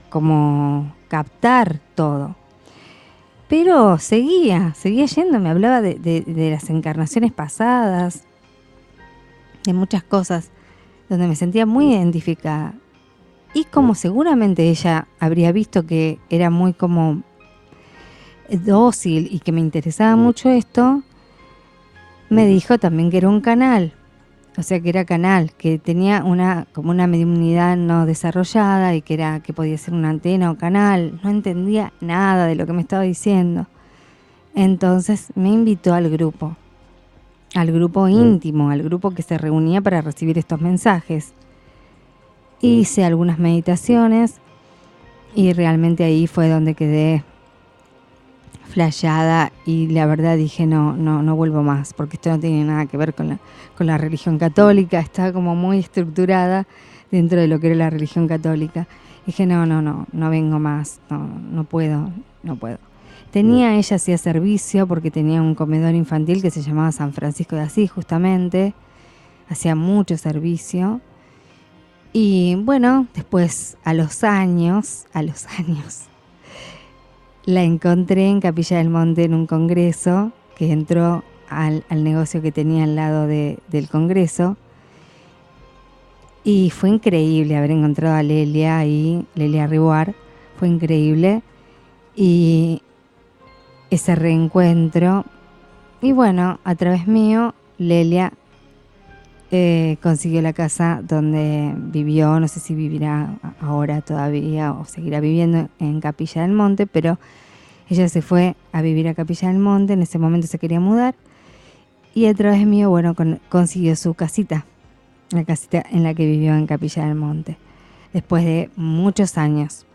como captar todo. Pero seguía yendo, me hablaba de las encarnaciones pasadas, de muchas cosas donde me sentía muy identificada. Y como seguramente ella habría visto que era muy como dócil y que me interesaba mucho esto, me dijo también que era un canal. O sea, que era canal, que tenía como una mediunidad no desarrollada y que podía ser una antena o canal. No entendía nada de lo que me estaba diciendo. Entonces me invitó al grupo íntimo, al grupo que se reunía para recibir estos mensajes. Hice algunas meditaciones y realmente ahí fue donde quedé flasheada y la verdad dije no vuelvo más, porque esto no tiene nada que ver con la religión católica, está como muy estructurada dentro de lo que era la religión católica. Dije no vengo más, no puedo. Ella hacía servicio porque tenía un comedor infantil que se llamaba San Francisco de Asís, justamente, hacía mucho servicio. Y bueno, después a los años la encontré en Capilla del Monte en un congreso, que entró al negocio que tenía al lado del congreso. Y fue increíble haber encontrado a Lelia ahí, Lelia Riboire, fue increíble. Y ese reencuentro, y bueno, a través mío, Lelia consiguió la casa donde vivió, no sé si vivirá ahora todavía o seguirá viviendo en Capilla del Monte, pero ella se fue a vivir a Capilla del Monte, en ese momento se quería mudar, y a través mío, bueno, consiguió su casita, la casita en la que vivió en Capilla del Monte, después de muchos años.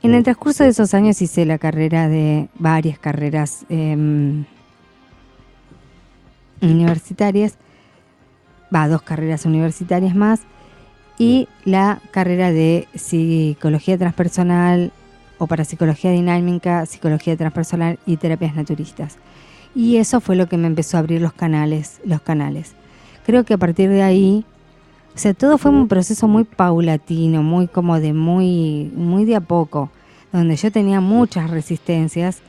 En el transcurso de esos años hice varias carreras universitarias, 2 carreras universitarias más, y la carrera de psicología transpersonal o parapsicología dinámica, psicología transpersonal y terapias naturistas. Y eso fue lo que me empezó a abrir los canales. Creo que a partir de ahí, o sea, todo fue un proceso muy paulatino, muy de a poco, donde yo tenía muchas resistencias,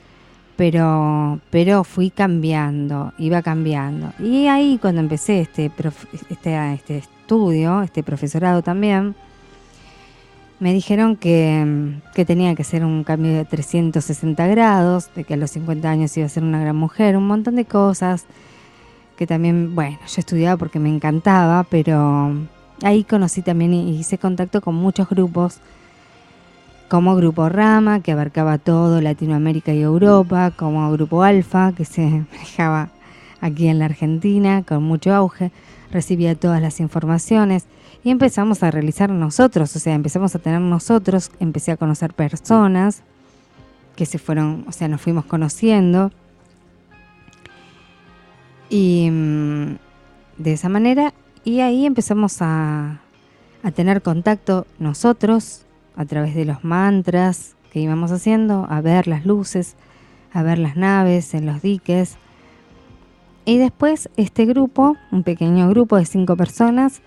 pero fui cambiando, iba cambiando. Y ahí cuando empecé este estudio, este profesorado también, me dijeron que tenía que hacer un cambio de 360 grados, de que a los 50 años iba a ser una gran mujer, un montón de cosas que también, bueno, yo estudiaba porque me encantaba, pero ahí conocí también y hice contacto con muchos grupos, como Grupo Rama, que abarcaba todo Latinoamérica y Europa, como Grupo Alfa, que se manejaba aquí en la Argentina con mucho auge, recibía todas las informaciones y empezamos a realizar nosotros, o sea, empezamos a tener nosotros, empecé a conocer personas que se fueron, o sea, nos fuimos conociendo y de esa manera, y ahí empezamos a tener contacto nosotros a través de los mantras que íbamos haciendo, a ver las luces, a ver las naves en los diques. Y después este grupo, un pequeño grupo de 5 personas,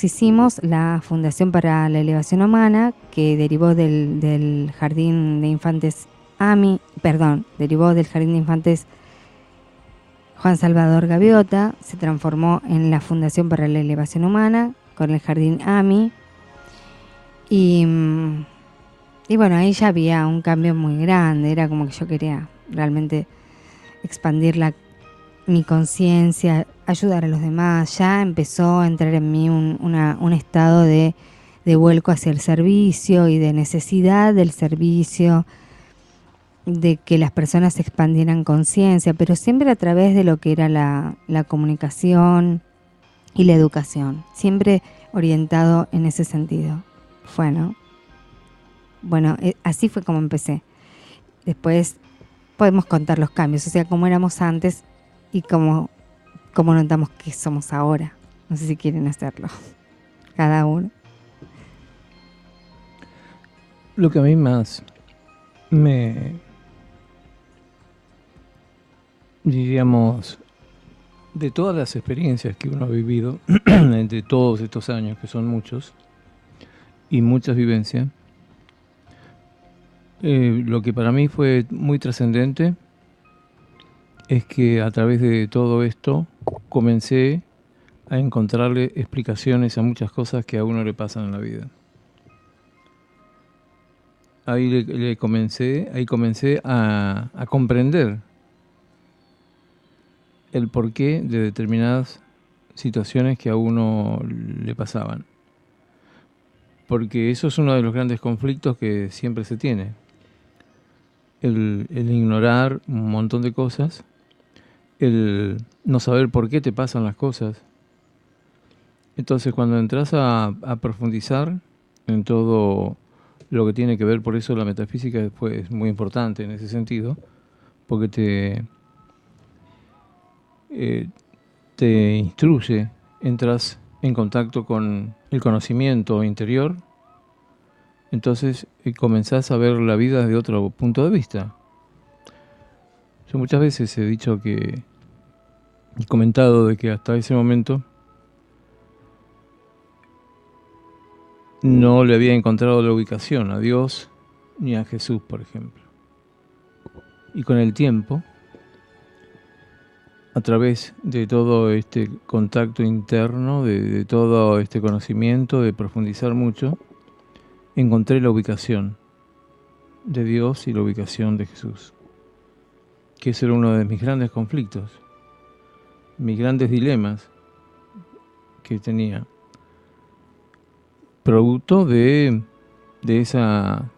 hicimos la Fundación para la Elevación Humana, que derivó del Jardín de Infantes derivó del Jardín de Infantes Juan Salvador Gaviota, se transformó en la Fundación para la Elevación Humana con el Jardín AMI. Y bueno, ahí ya había un cambio muy grande, era como que yo quería realmente expandir mi conciencia, ayudar a los demás. Ya empezó a entrar en mí un estado de vuelco hacia el servicio y de necesidad del servicio, de que las personas expandieran conciencia, pero siempre a través de lo que era la comunicación y la educación, siempre orientado en ese sentido. Bueno, así fue como empecé. Después podemos contar los cambios, o sea, cómo éramos antes y cómo notamos que somos ahora. No sé si quieren hacerlo, cada uno. Lo que a mí más diríamos, de todas las experiencias que uno ha vivido, de todos estos años, que son muchos, y muchas vivencias, lo que para mí fue muy trascendente es que a través de todo esto comencé a encontrarle explicaciones a muchas cosas que a uno le pasan en la vida. Ahí comencé a comprender el porqué de determinadas situaciones que a uno le pasaban. Porque eso es uno de los grandes conflictos que siempre se tiene. El ignorar un montón de cosas, el no saber por qué te pasan las cosas. Entonces, cuando entras a profundizar en todo lo que tiene que ver, por eso la metafísica es muy importante en ese sentido, porque te instruye, entras en contacto con el conocimiento interior, entonces comenzás a ver la vida desde otro punto de vista. Yo muchas veces he dicho he comentado de que hasta ese momento no le había encontrado la ubicación a Dios ni a Jesús, por ejemplo. Y con el tiempo, a través de todo este contacto interno, de todo este conocimiento, de profundizar mucho, encontré la ubicación de Dios y la ubicación de Jesús, que ese era uno de mis grandes conflictos, mis grandes dilemas que tenía, producto de esa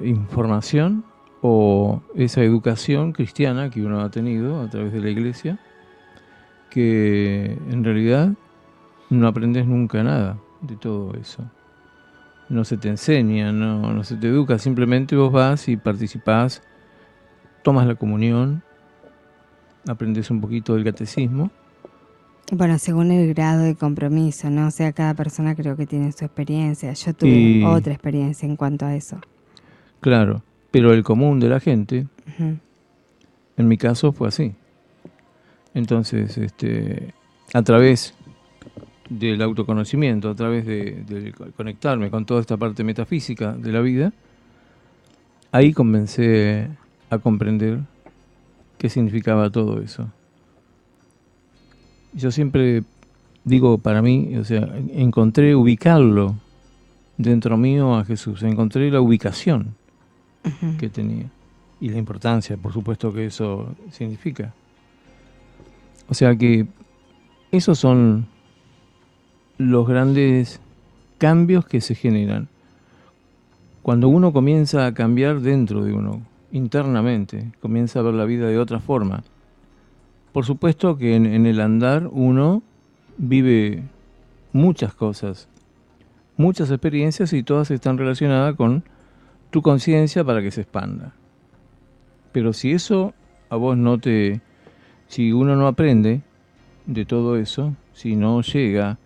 información o esa educación cristiana que uno ha tenido a través de la iglesia, que en realidad no aprendes nunca nada de todo eso. No se te enseña, no se te educa, simplemente vos vas y participás, tomas la comunión, aprendes un poquito del catecismo. Bueno, según el grado de compromiso, ¿no? O sea, cada persona creo que tiene su experiencia. Yo tuve otra experiencia en cuanto a eso. Claro, pero el común de la gente, en mi caso fue así. Entonces, a través del autoconocimiento, a través de conectarme con toda esta parte metafísica de la vida, ahí comencé a comprender qué significaba todo eso. Yo siempre digo, para mí, o sea, encontré ubicarlo dentro mío a Jesús, encontré la ubicación que tenía. y la importancia, por supuesto, que eso significa. O sea que esos son los grandes cambios que se generan. Cuando uno comienza a cambiar dentro de uno, internamente, comienza a ver la vida de otra forma. Por supuesto que en el andar uno vive muchas cosas, muchas experiencias, y todas están relacionadas con tu conciencia para que se expanda. Pero si eso a vos si uno no aprende de todo eso, si no llega,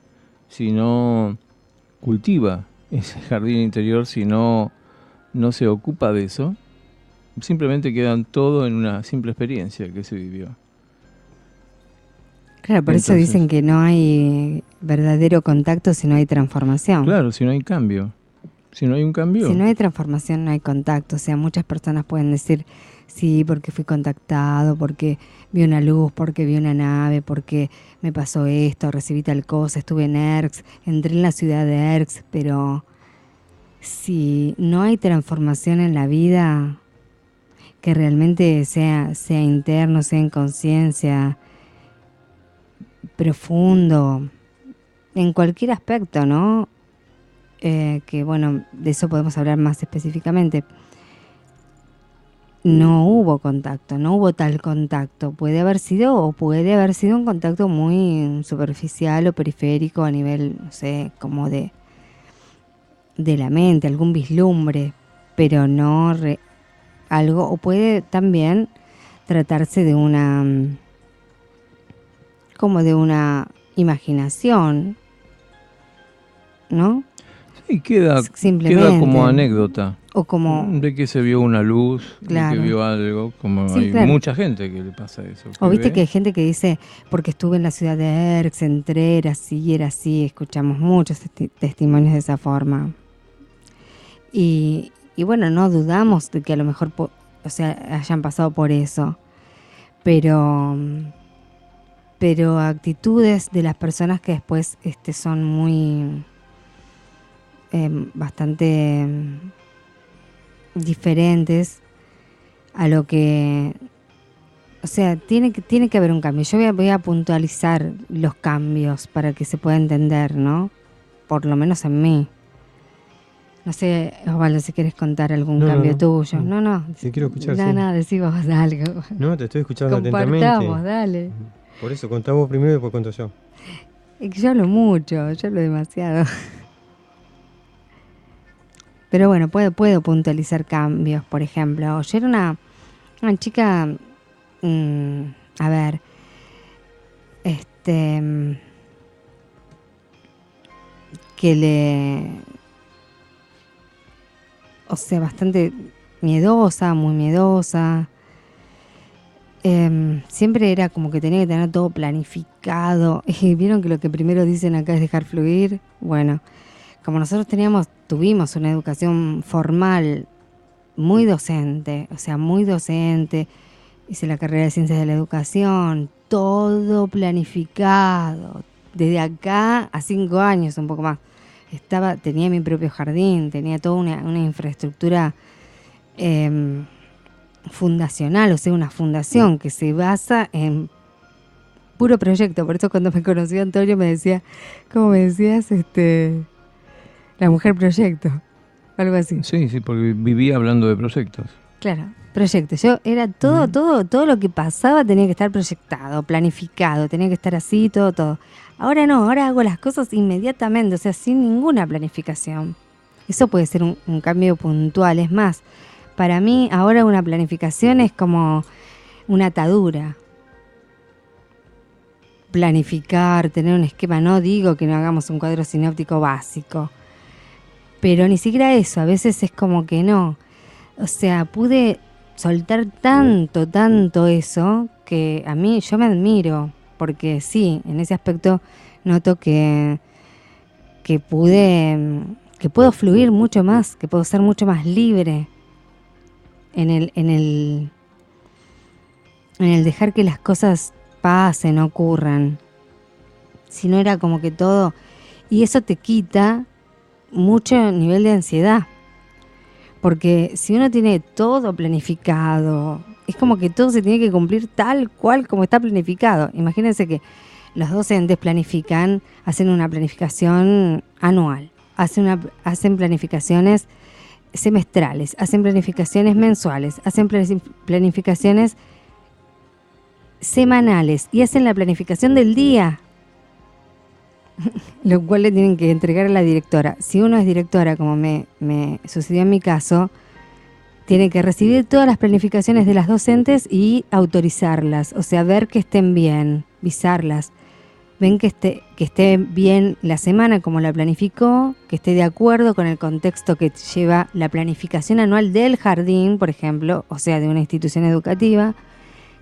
si no cultiva ese jardín interior, si no se ocupa de eso, simplemente quedan todo en una simple experiencia que se vivió. Claro, por eso dicen que no hay verdadero contacto si no hay transformación. Claro, si no hay cambio. Si no hay un cambio. Si no hay transformación, no hay contacto. O sea, muchas personas pueden decir, sí, porque fui contactado, porque vi una luz, porque vi una nave, porque me pasó esto, recibí tal cosa, estuve en Erx, entré en la ciudad de Erx, pero si no hay transformación en la vida, que realmente sea interno, sea en conciencia, profundo, en cualquier aspecto, ¿no? Que bueno, de eso podemos hablar más específicamente. No hubo contacto, no hubo tal contacto. Puede haber sido un contacto muy superficial o periférico a nivel, no sé, como de la mente, algún vislumbre, pero no algo, o puede también tratarse de una imaginación, ¿no? Sí, queda como anécdota. O como de que se vio una luz, claro, de que vio algo, como sí, hay claro, mucha gente que le pasa eso. O viste que hay gente que dice, porque estuve en la ciudad de Erx, entré, era así, escuchamos muchos testimonios de esa forma. Y bueno, no dudamos de que a lo mejor, hayan pasado por eso, pero actitudes de las personas que después son muy bastante diferentes a lo que, o sea, tiene que haber un cambio. Yo voy a puntualizar los cambios para que se pueda entender, ¿no? Por lo menos en mí. No sé, Osvaldo, si quieres contar algún cambio tuyo. No. Si quiero escuchar. No, decí vos algo. No, te estoy escuchando atentamente. Compartamos, dale. Por eso, contá vos primero y después cuento yo. Es que yo hablo mucho, yo hablo demasiado. Pero bueno, puedo puntualizar cambios, por ejemplo. Yo era una chica, a ver, bastante miedosa, muy miedosa. Siempre era como que tenía que tener todo planificado. ¿Vieron que lo que primero dicen acá es dejar fluir? Bueno, como nosotros tuvimos una educación formal muy docente, hice la carrera de Ciencias de la Educación, todo planificado, desde acá a 5 años, un poco más. Tenía mi propio jardín, tenía toda una infraestructura fundacional, o sea, una fundación que se basa en puro proyecto. Por eso cuando me conoció Antonio me decía, ¿cómo me decías? La mujer proyecto, algo así. Sí, porque vivía hablando de proyectos. Claro, proyectos. Yo era todo lo que pasaba tenía que estar proyectado, planificado, tenía que estar así, todo. Ahora no, ahora hago las cosas inmediatamente, o sea, sin ninguna planificación. Eso puede ser un cambio puntual. Es más, para mí ahora una planificación es como una atadura. Planificar, tener un esquema, no digo que no hagamos un cuadro sinóptico básico, pero ni siquiera eso, a veces es como que no. O sea, pude soltar tanto eso que a mí, yo me admiro, porque sí, en ese aspecto noto que puedo fluir mucho más, que puedo ser mucho más libre en el dejar que las cosas pasen, ocurran. Si no era como que todo, y eso te quita mucho nivel de ansiedad, Porque si uno tiene todo planificado, es como que todo se tiene que cumplir tal cual como está planificado. Imagínense que los docentes planifican, hacen una planificación anual, hacen planificaciones semestrales, hacen planificaciones mensuales, hacen planificaciones semanales y hacen la planificación del día, lo cual le tienen que entregar a la directora. Si uno es directora, como me sucedió en mi caso, tiene que recibir todas las planificaciones de las docentes y autorizarlas, o sea, ver que estén bien, visarlas, ven que esté bien la semana como la planificó, que esté de acuerdo con el contexto que lleva la planificación anual del jardín, por ejemplo, o sea, de una institución educativa,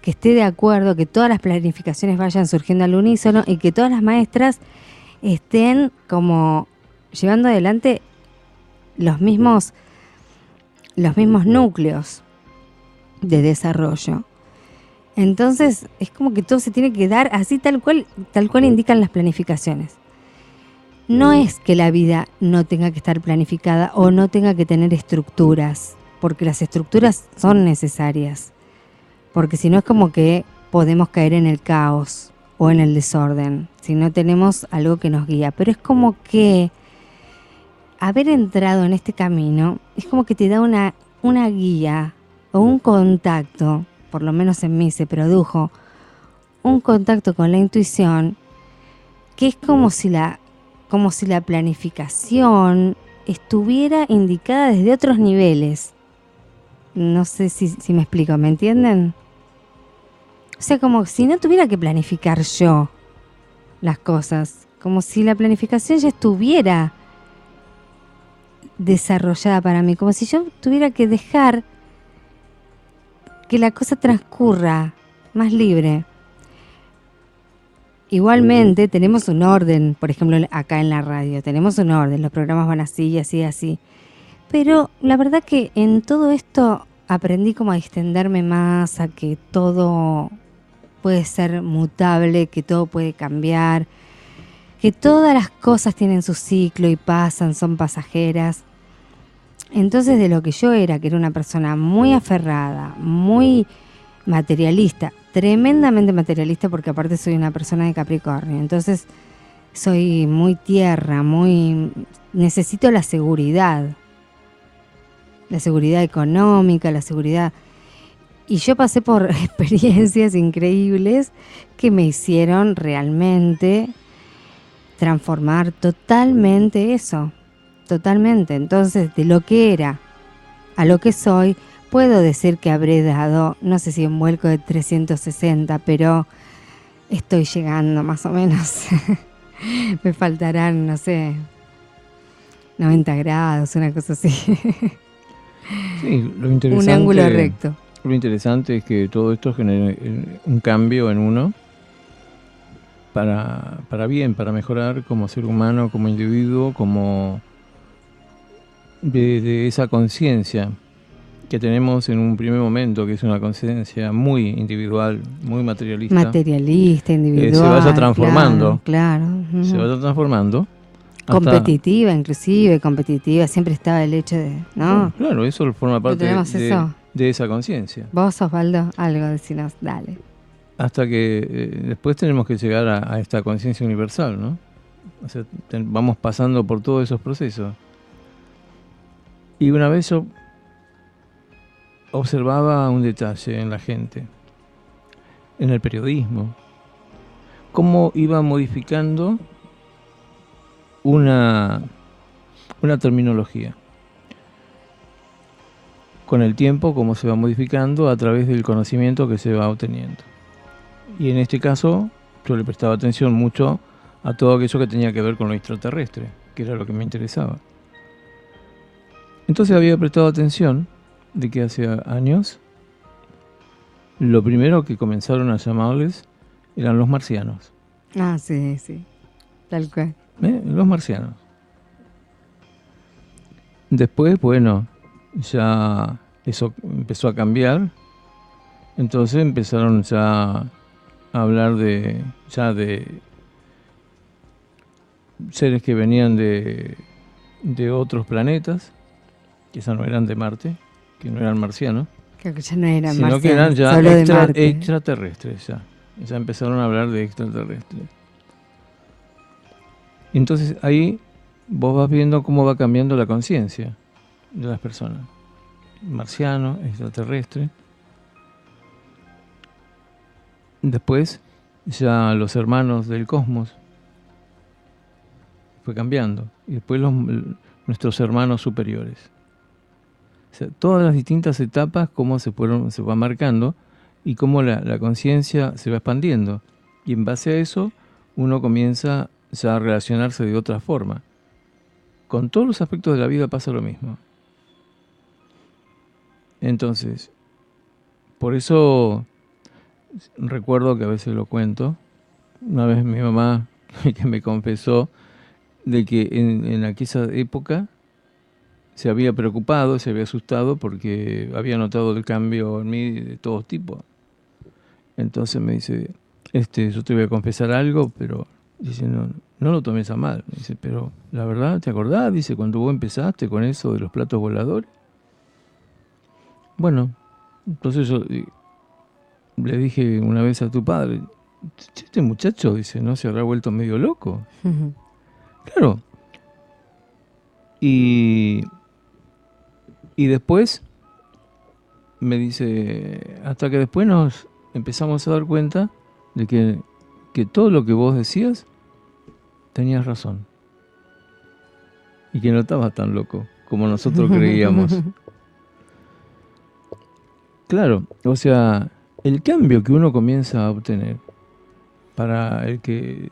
que esté de acuerdo, que todas las planificaciones vayan surgiendo al unísono y que todas las maestras estén como llevando adelante los mismos núcleos de desarrollo. Entonces es como que todo se tiene que dar así tal cual indican las planificaciones. No es que la vida no tenga que estar planificada o no tenga que tener estructuras, porque las estructuras son necesarias, porque si no es como que podemos caer en el caos o en el desorden, si no tenemos algo que nos guía. Pero es como que haber entrado en este camino es como que te da una guía o un contacto, por lo menos en mí se produjo un contacto con la intuición, que es como si la planificación estuviera indicada desde otros niveles. No sé si me explico, ¿me entienden? O sea, como si no tuviera que planificar yo las cosas, como si la planificación ya estuviera desarrollada para mí, como si yo tuviera que dejar que la cosa transcurra más libre. Igualmente tenemos un orden, por ejemplo acá en la radio, tenemos un orden, los programas van así, así, así. Pero la verdad que en todo esto aprendí como a extenderme más, a que todo puede ser mutable, que todo puede cambiar, que todas las cosas tienen su ciclo y pasan, son pasajeras. Entonces de lo que yo era, que era una persona muy aferrada, muy materialista, tremendamente materialista, porque aparte soy una persona de Capricornio, entonces soy muy tierra, necesito la seguridad económica, la seguridad. Y yo pasé por experiencias increíbles que me hicieron realmente transformar totalmente eso, totalmente. Entonces, de lo que era a lo que soy, puedo decir que habré dado, no sé si un vuelco de 360, pero estoy llegando más o menos. Me faltarán, no sé, 90 grados, una cosa así. Sí, lo interesante, un ángulo recto. Lo interesante es que todo esto genera un cambio en uno para bien, para mejorar como ser humano, como individuo, como de esa conciencia que tenemos en un primer momento, que es una conciencia muy individual, muy materialista. Materialista, individual. Se vaya transformando. Claro. Uh-huh. Se vaya transformando. Competitiva, inclusive, competitiva. Siempre estaba el hecho de, ¿no? Claro, eso forma parte de esa conciencia. Vos, Osvaldo, algo decinos, dale. Hasta que después tenemos que llegar a esta conciencia universal, ¿no? O sea, vamos pasando por todos esos procesos. Y una vez yo observaba un detalle en la gente, en el periodismo, cómo iba modificando una terminología. Con el tiempo, cómo se va modificando a través del conocimiento que se va obteniendo. Y en este caso, yo le prestaba atención mucho a todo aquello que tenía que ver con lo extraterrestre, que era lo que me interesaba. Entonces había prestado atención de que hace años lo primero que comenzaron a llamarles eran los marcianos. Ah, sí, sí, tal cual. Los marcianos. Después, bueno, ya eso empezó a cambiar. Entonces empezaron ya a hablar de seres que venían de otros planetas que esas no eran de Marte, que no eran marcianos, Creo que ya no eran sino marcianos, que eran ya solo de Marte. extraterrestres. Ya empezaron a hablar de extraterrestres. Entonces ahí vos vas viendo cómo va cambiando la conciencia de las personas. Marciano, extraterrestre. Después ya los hermanos del cosmos. Fue cambiando. Y después nuestros hermanos superiores. O sea, todas las distintas etapas, cómo se va marcando y cómo la conciencia se va expandiendo. Y en base a eso, uno comienza ya a relacionarse de otra forma. Con todos los aspectos de la vida pasa lo mismo. Entonces, por eso recuerdo que a veces lo cuento. Una vez mi mamá que me confesó de que en aquella época se había preocupado, se había asustado porque había notado el cambio en mí de todo tipo. Entonces me dice, yo te voy a confesar algo, pero dice, no lo tomes a mal. Me dice, pero la verdad, ¿te acordás? Dice, cuando vos empezaste con eso de los platos voladores. Bueno, entonces yo le dije una vez a tu padre, este muchacho, dice, ¿no se habrá vuelto medio loco? Ujú. Claro. Y después me dice, hasta que después nos empezamos a dar cuenta de que todo lo que vos decías tenías razón. Y que no estabas tan loco como nosotros creíamos. Claro, o sea, el cambio que uno comienza a obtener para el que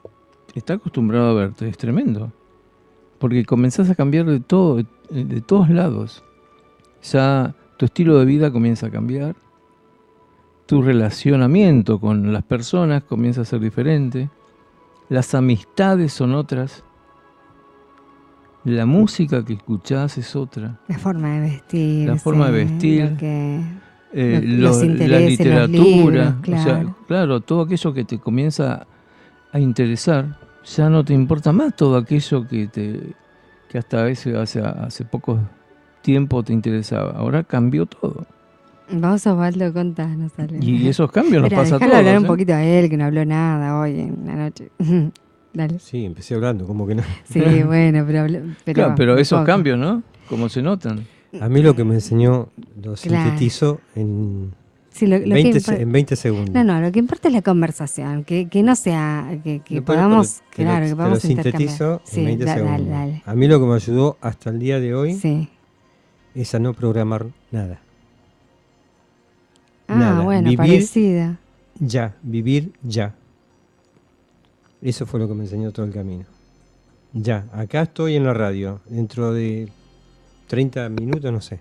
está acostumbrado a verte es tremendo. Porque comenzás a cambiar de todo, de todos lados. Ya tu estilo de vida comienza a cambiar. Tu relacionamiento con las personas comienza a ser diferente. Las amistades son otras. La música que escuchás es otra. La forma de vestir. La forma de vestir. Los intereses, la literatura. los libros, claro. O sea, claro, todo aquello que te comienza a interesar, ya no te importa más todo aquello que hasta a veces hace poco tiempo te interesaba. Ahora cambió todo. Vamos, Osvaldo, contanos. Y esos cambios nos pasa a todos. Hablar un poquito a él, que no habló nada hoy en la noche. Dale. Sí, empecé hablando, como que no. Sí, bueno, claro, pero esos cambios, ¿no? ¿Cómo se notan? A mí lo que me enseñó lo Claro. sintetizo en, Sí, lo 20 segundos. No, lo que importa es la conversación, que no sea, que No, podamos, pero claro, que podamos te lo sintetizo intercambiar. en 20 segundos. Dale. A mí lo que me ayudó hasta el día de hoy Sí. es a no programar nada. Ah, Nada. bueno, Vivir parecida. ya, vivir ya. Eso fue lo que me enseñó todo el camino. Ya, acá estoy en la radio. Dentro de 30 minutos, no sé.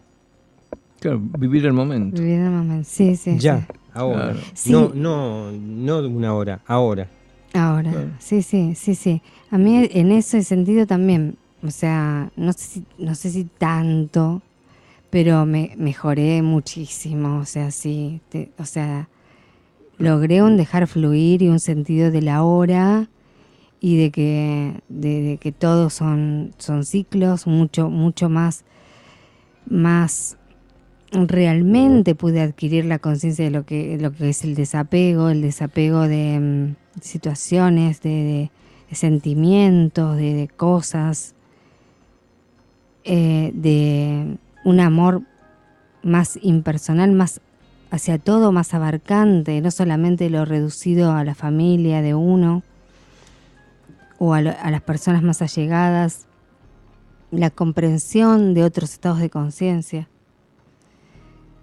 Claro, vivir el momento. Vivir el momento. Sí. Ya, ahora. Claro. Sí. No una hora, ahora. Ahora, Claro. sí. A mí en ese sentido también, o sea, no sé si tanto, pero mejoré muchísimo, o sea, sí, logré un dejar fluir y un sentido de la hora y de que todos son ciclos, mucho más realmente pude adquirir la conciencia de lo que es el desapego de situaciones, de sentimientos, de cosas, de un amor más impersonal, más hacia todo, más abarcante, no solamente lo reducido a la familia de uno o a las personas más allegadas, la comprensión de otros estados de conciencia,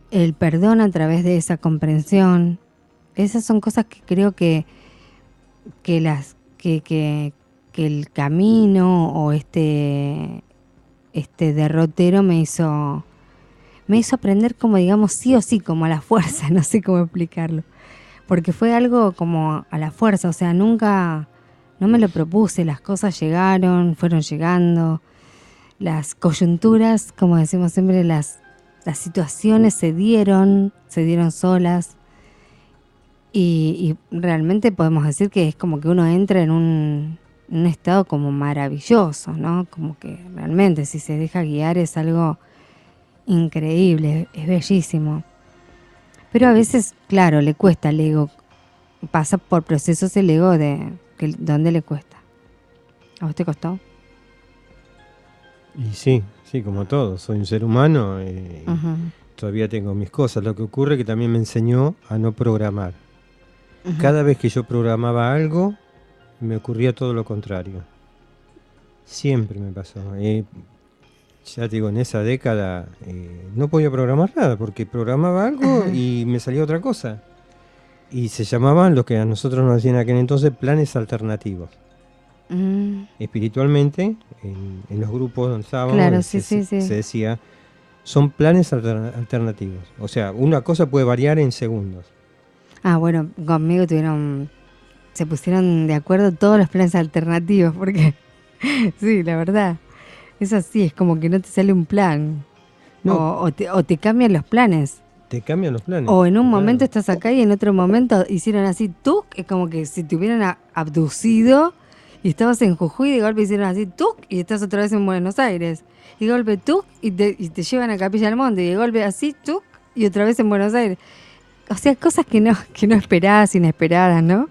el perdón a través de esa comprensión. Esas son cosas que creo que el camino o este derrotero me hizo aprender como, digamos, sí o sí, como a la fuerza, no sé cómo explicarlo, porque fue algo como a la fuerza, o sea, nunca, no me lo propuse, las cosas fueron llegando, las coyunturas, como decimos siempre, las situaciones se dieron solas y realmente podemos decir que es como que uno entra en un estado como maravilloso, ¿no? Como que realmente si se deja guiar es algo increíble, es bellísimo. Pero a veces, claro, le cuesta al ego, pasa por procesos el ego ¿dónde le cuesta? ¿A vos te costó? Y sí, como todo, soy un ser humano, todavía tengo mis cosas. Lo que ocurre es que también me enseñó a no programar. Cada vez que yo programaba algo, me ocurría todo lo contrario. Siempre me pasó. Ya te digo, en esa década no podía programar nada, porque programaba algo y me salía otra cosa. Y se llamaban, lo que a nosotros nos decían en aquel entonces, planes alternativos. Espiritualmente, en los grupos donde estábamos, claro, se decía, son planes alternativos. O sea, una cosa puede variar en segundos. Bueno, conmigo se pusieron de acuerdo todos los planes alternativos, porque sí, la verdad, es así, es como que no te sale un plan, no. o te cambian los planes. Te cambian los planes. O en un momento estás acá y en otro momento hicieron así, ¡tuc! Es como que si te hubieran abducido y estabas en Jujuy, de golpe hicieron así, ¡tuc! Y estás otra vez en Buenos Aires. Y de golpe, ¡tuc! Y te llevan a Capilla del Monte. Y de golpe así, ¡tuc! Y otra vez en Buenos Aires. O sea, cosas que no esperabas, inesperadas, ¿no?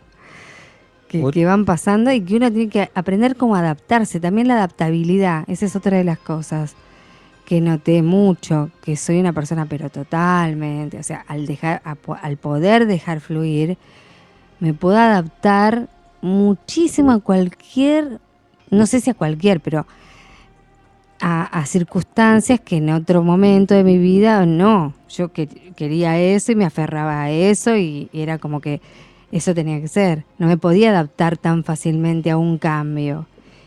Que van pasando y que uno tiene que aprender cómo adaptarse. También la adaptabilidad, esa es otra de las cosas que noté mucho, que soy una persona pero totalmente, o sea, al poder dejar fluir, me puedo adaptar muchísimo a cualquier, no sé si a cualquier, pero a circunstancias que en otro momento de mi vida no. Yo quería eso y me aferraba a eso y era como que eso tenía que ser. No me podía adaptar tan fácilmente a un cambio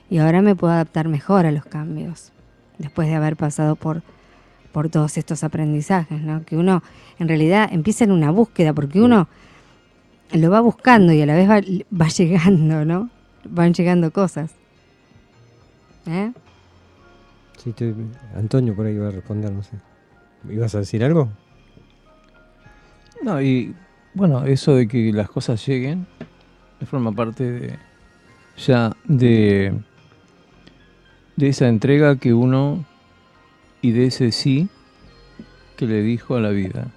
y ahora me puedo adaptar mejor a los cambios después de haber pasado por todos estos aprendizajes, ¿no? Que uno en realidad empieza en una búsqueda porque uno lo va buscando y a la vez va llegando, ¿no? Van llegando cosas. Sí, Antonio por ahí iba a responder, no sé. ¿Ibas a decir algo? No, y bueno, eso de que las cosas lleguen forma parte de esa entrega que uno y de ese sí que le dijo a la vida.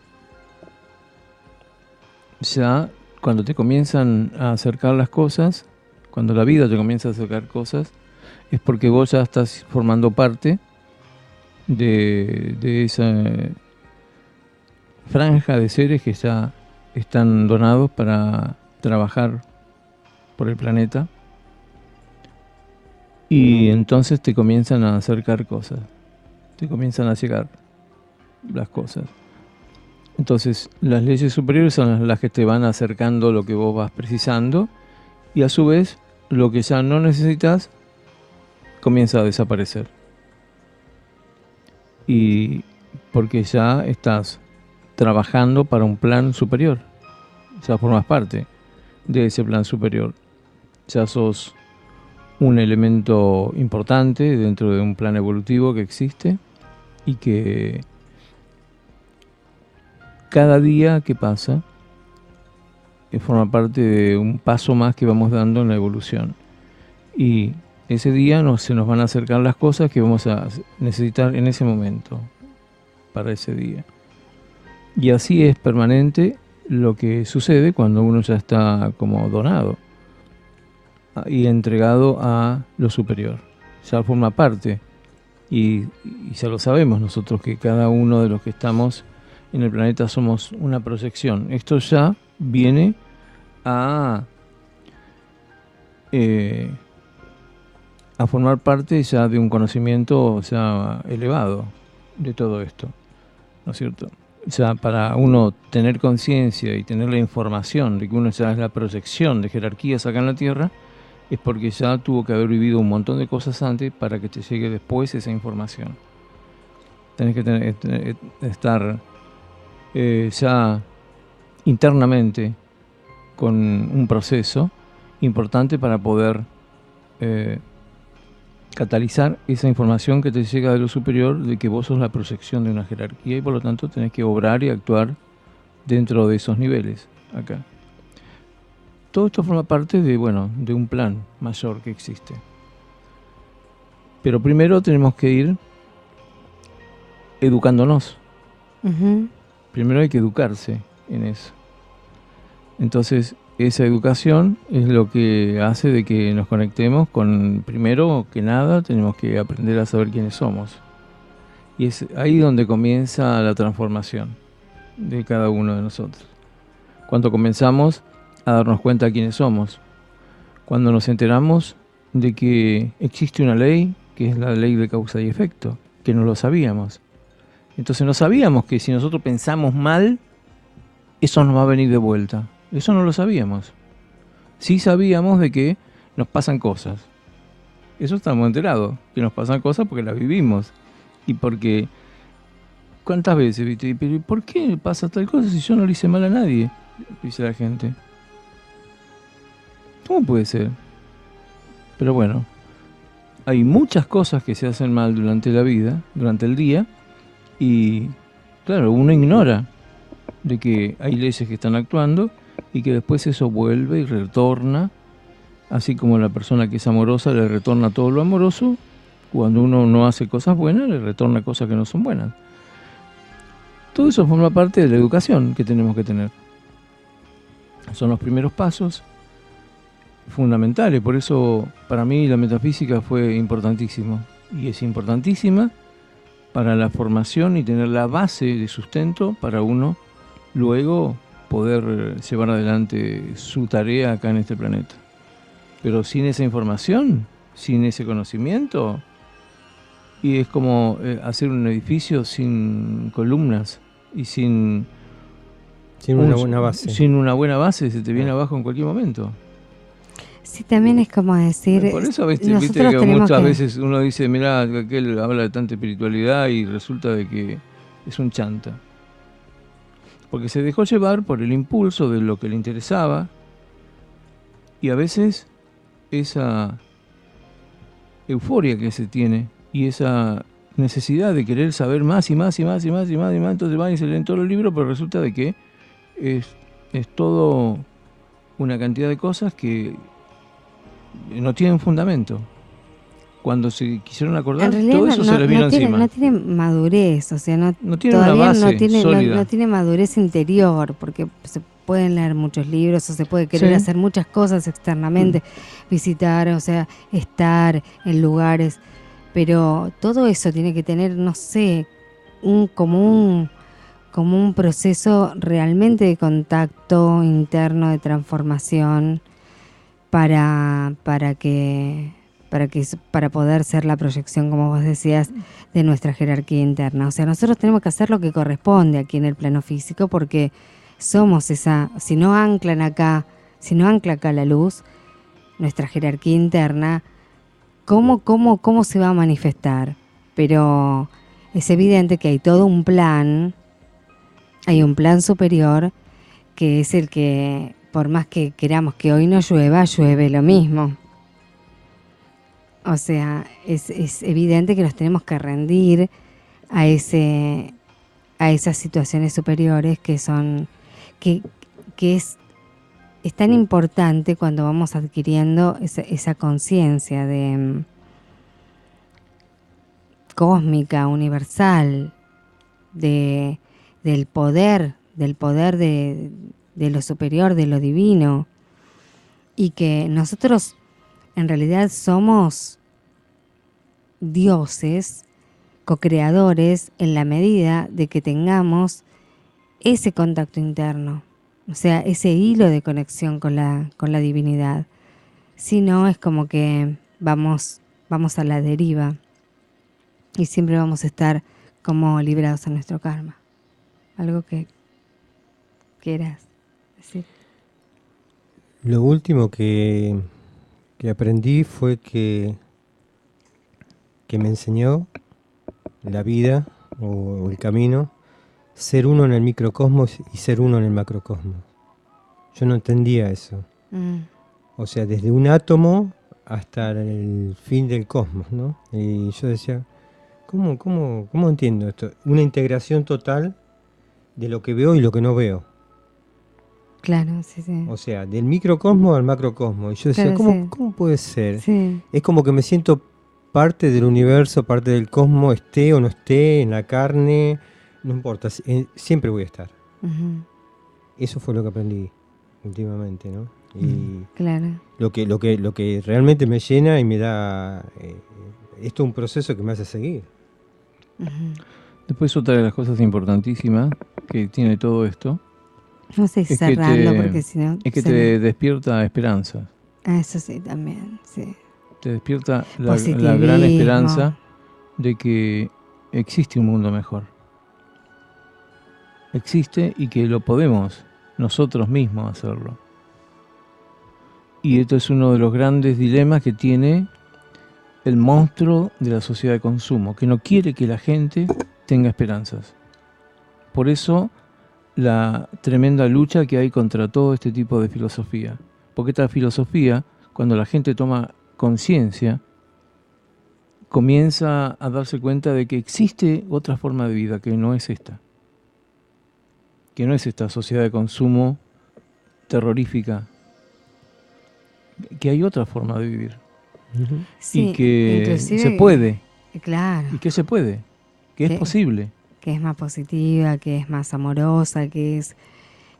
Ya cuando te comienzan a acercar las cosas, cuando la vida te comienza a acercar cosas, es porque vos ya estás formando parte de esa franja de seres que ya están donados para trabajar por el planeta. Y entonces te comienzan a acercar cosas, te comienzan a llegar las cosas. Entonces las leyes superiores son las que te van acercando lo que vos vas precisando y a su vez lo que ya no necesitas comienza a desaparecer. Y porque ya estás trabajando para un plan superior, ya formas parte de ese plan superior, ya sos un elemento importante dentro de un plan evolutivo que existe y que cada día que pasa forma parte de un paso más que vamos dando en la evolución. Y ese día se nos van a acercar las cosas que vamos a necesitar en ese momento, para ese día. Y así es permanente lo que sucede cuando uno ya está como donado y entregado a lo superior. Ya forma parte y ya lo sabemos nosotros que cada uno de los que estamos en el planeta somos una proyección. Esto ya viene a formar parte ya de un conocimiento ya elevado de todo esto, ¿no es cierto? Ya para uno tener conciencia y tener la información de que uno ya es la proyección de jerarquías acá en la Tierra, es porque ya tuvo que haber vivido un montón de cosas antes para que te llegue después esa información. Tenés que estar ya internamente con un proceso importante para poder catalizar esa información que te llega de lo superior, de que vos sos la proyección de una jerarquía y por lo tanto tenés que obrar y actuar dentro de esos niveles acá. Todo esto forma parte de un plan mayor que existe. Pero primero tenemos que ir educándonos. Ujú. Primero hay que educarse en eso. Entonces, esa educación es lo que hace de que nos conectemos con, primero que nada, tenemos que aprender a saber quiénes somos. Y es ahí donde comienza la transformación de cada uno de nosotros. Cuando comenzamos a darnos cuenta de quiénes somos. Cuando nos enteramos de que existe una ley, que es la ley de causa y efecto, que no lo sabíamos. Entonces no sabíamos que si nosotros pensamos mal, eso nos va a venir de vuelta. Eso no lo sabíamos. Sí sabíamos de que nos pasan cosas. Eso estamos enterados, que nos pasan cosas porque las vivimos. Y porque, ¿cuántas veces, viste? Pero ¿por qué pasa tal cosa si yo no le hice mal a nadie? Dice la gente. ¿Cómo puede ser? Pero bueno, hay muchas cosas que se hacen mal durante la vida, durante el día, y claro, uno ignora de que hay leyes que están actuando y que después eso vuelve y retorna, así como la persona que es amorosa le retorna todo lo amoroso, cuando uno no hace cosas buenas le retorna cosas que no son buenas. Todo eso forma parte de la educación que tenemos que tener. Son los primeros pasos fundamentales, por eso para mí la metafísica fue importantísima y es importantísima para la formación y tener la base de sustento para uno luego poder llevar adelante su tarea acá en este planeta. Pero sin esa información, sin ese conocimiento, y es como hacer un edificio sin columnas y sin una buena base. Sin una buena base se te viene abajo en cualquier momento. Sí, también es como decir... Por eso viste que muchas veces uno dice, mirá, aquel habla de tanta espiritualidad y resulta de que es un chanta. Porque se dejó llevar por el impulso de lo que le interesaba y a veces esa euforia que se tiene y esa necesidad de querer saber más y más y más y más y más y más, entonces van y se leen todos los libros, pero resulta de que es todo una cantidad de cosas que no tienen fundamento. Cuando se quisieron acordar, todo eso se les vino encima. No tiene madurez, o sea, no tiene una base sólida. No tiene madurez interior, porque se pueden leer muchos libros o se puede querer hacer muchas cosas externamente, visitar, o sea, estar en lugares, pero todo eso tiene que tener, no sé, como un proceso realmente de contacto interno, de transformación, para poder ser la proyección, como vos decías, de nuestra jerarquía interna. O sea, nosotros tenemos que hacer lo que corresponde aquí en el plano físico, porque somos esa, si no ancla acá la luz, nuestra jerarquía interna, ¿cómo se va a manifestar? Pero es evidente que hay todo un plan, hay un plan superior, que es el que, por más que queramos que hoy no llueva, llueve lo mismo. O sea, es evidente que nos tenemos que rendir a esas situaciones superiores que son, que es tan importante cuando vamos adquiriendo esa conciencia de cósmica, universal, del poder de lo superior, de lo divino, y que nosotros en realidad somos dioses, co-creadores, en la medida de que tengamos ese contacto interno, o sea, ese hilo de conexión con la divinidad. Si no, es como que vamos a la deriva y siempre vamos a estar como librados a nuestro karma. Algo que quieras decir. Lo último que aprendí fue que me enseñó la vida o el camino, ser uno en el microcosmos y ser uno en el macrocosmos. Yo no entendía eso. O sea, desde un átomo hasta el fin del cosmos, ¿no? Y yo decía, ¿cómo entiendo esto? Una integración total de lo que veo y lo que no veo. Claro, sí, sí. O sea, del microcosmos al macrocosmos. Y yo decía, Claro, ¿cómo puede ser? Sí. Es como que me siento parte del universo, parte del cosmos, esté o no esté en la carne, no importa, siempre voy a estar. Uh-huh. Eso fue lo que aprendí últimamente, ¿no? Y claro. Lo que realmente me llena y me da, esto es un proceso que me hace seguir. Uh-huh. Después otra de las cosas importantísimas que tiene todo esto, no sé, es cerrando, porque si no... Es que te despierta esperanza. Eso sí, también, sí. Te despierta la gran esperanza de que existe un mundo mejor. Existe y que lo podemos nosotros mismos hacerlo. Y esto es uno de los grandes dilemas que tiene el monstruo de la sociedad de consumo, que no quiere que la gente tenga esperanzas. Por eso la tremenda lucha que hay contra todo este tipo de filosofía. Porque esta filosofía, cuando la gente toma conciencia, comienza a darse cuenta de que existe otra forma de vida que no es esta. Que no es esta sociedad de consumo terrorífica. Que hay otra forma de vivir. Uh-huh. Sí, y que se puede. Claro. Y que se puede. Que es posible. Que es más positiva, que es más amorosa, que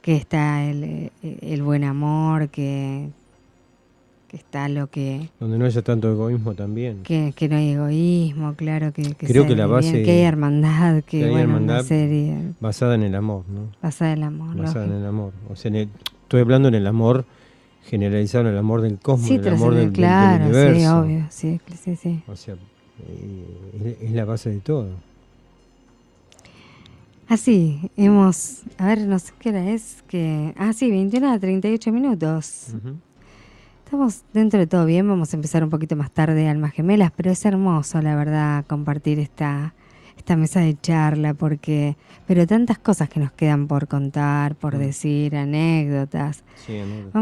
está el buen amor, que está lo que... Donde no haya tanto egoísmo también. Que no hay egoísmo, claro, que creo que la base... Bien, que hay hermandad, que hay hermandad una serie... basada en el amor, ¿no? Basada en el amor, basada en el amor. O sea, estoy hablando en el amor generalizado, en el amor del cosmos, sí, en el amor del claro, universo. Sí, obvio, sí. O sea, es la base de todo. Así, hemos... A ver, no sé qué hora es, que... sí, 21 a 38 minutos. Uh-huh. Estamos dentro de todo bien, vamos a empezar un poquito más tarde, Almas Gemelas, pero es hermoso, la verdad, compartir esta mesa de charla, pero tantas cosas que nos quedan por contar, por decir, anécdotas. Sí, anécdotas.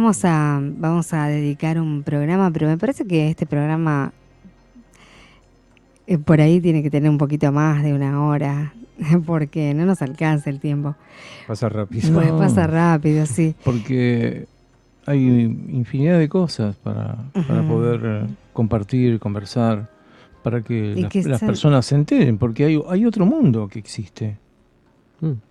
Vamos a dedicar un programa, pero me parece que este programa por ahí tiene que tener un poquito más de una hora, porque no nos alcanza el tiempo. Pasa rápido. Pues pasa rápido, sí. Porque hay infinidad de cosas para poder compartir, conversar, para que las personas se enteren, porque hay otro mundo que existe.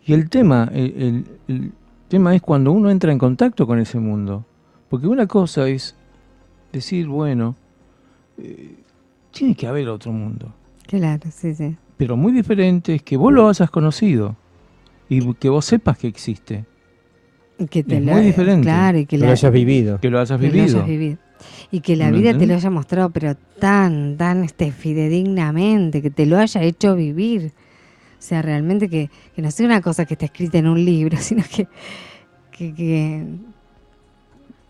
Y el tema es cuando uno entra en contacto con ese mundo. Porque una cosa es decir, bueno, tiene que haber otro mundo. Claro, sí. Pero muy diferente es que vos lo hayas conocido y que vos sepas que existe. Es muy diferente. Claro, y que lo hayas vivido. Que lo hayas vivido. Y que la vida te lo haya mostrado, pero tan fidedignamente, que te lo haya hecho vivir. O sea, realmente que no sea una cosa que está escrita en un libro, sino que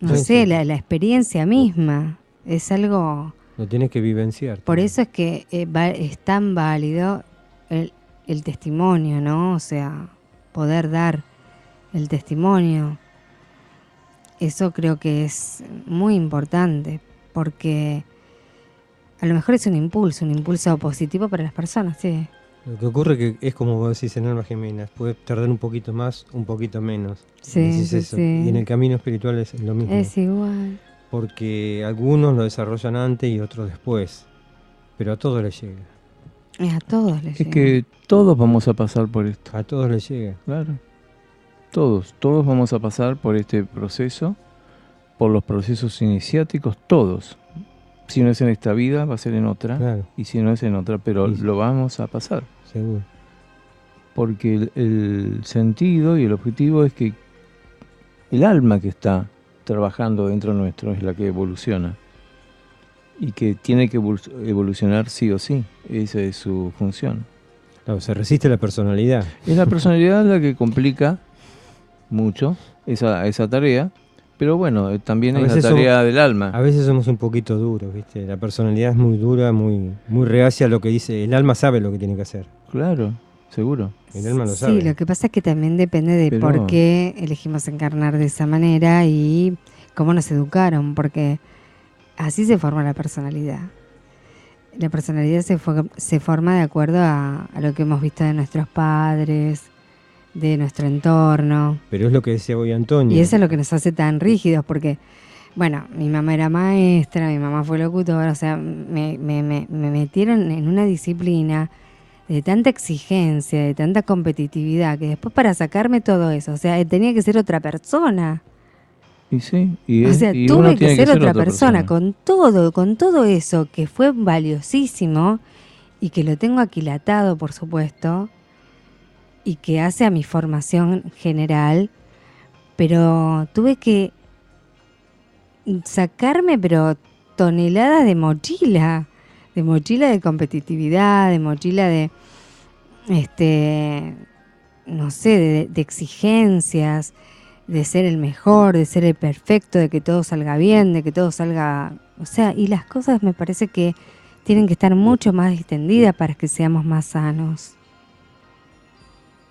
no sé, la experiencia misma es algo... Lo tienes que vivenciar. Por eso es que es tan válido el testimonio, ¿no? O sea, poder dar el testimonio. Eso creo que es muy importante, porque a lo mejor es un impulso positivo para las personas, sí. Lo que ocurre que es como vos decís en Almas Gemelas, puede tardar un poquito más, un poquito menos. Sí, eso. Y en el camino espiritual es lo mismo. Es igual. Porque algunos lo desarrollan antes y otros después, pero a todos les llega. A todos les llega. Es que todos vamos a pasar por esto. A todos les llega. Claro. Todos vamos a pasar por este proceso, por los procesos iniciáticos, todos. Si no es en esta vida, va a ser en otra. Claro. Y si no es en otra, pero lo vamos a pasar. Seguro. Porque el sentido y el objetivo es que el alma que está trabajando dentro nuestro es la que evoluciona. Y que tiene que evolucionar sí o sí. Esa es su función. Claro, se resiste la personalidad. Es la personalidad la que complica mucho esa tarea, pero bueno, también es la tarea del alma. A veces somos un poquito duros, ¿viste? La personalidad es muy dura, muy reacia a lo que dice. El alma sabe lo que tiene que hacer. Claro, seguro. El alma lo sabe. Sí, lo que pasa es que también depende de por qué elegimos encarnar de esa manera y cómo nos educaron, porque así se forma la personalidad. La personalidad se forma de acuerdo a lo que hemos visto de nuestros padres, de nuestro entorno. Pero es lo que decía hoy Antonio. Y eso es lo que nos hace tan rígidos, porque Bueno, mi mamá era maestra, mi mamá fue locutora, o sea, me metieron en una disciplina de tanta exigencia, de tanta competitividad, que después para sacarme todo eso, o sea, tenía que ser otra persona. Y sí, O sea, y uno tuve que tiene ser otra persona con todo eso que fue valiosísimo y que lo tengo aquilatado, por supuesto, y que hace a mi formación general, pero tuve que sacarme, pero toneladas de mochila de competitividad, de mochila de, no sé, de exigencias, de ser el mejor, de ser el perfecto, de que todo salga bien, de que todo salga, o sea, y las cosas me parece que tienen que estar mucho más distendidas para que seamos más sanos,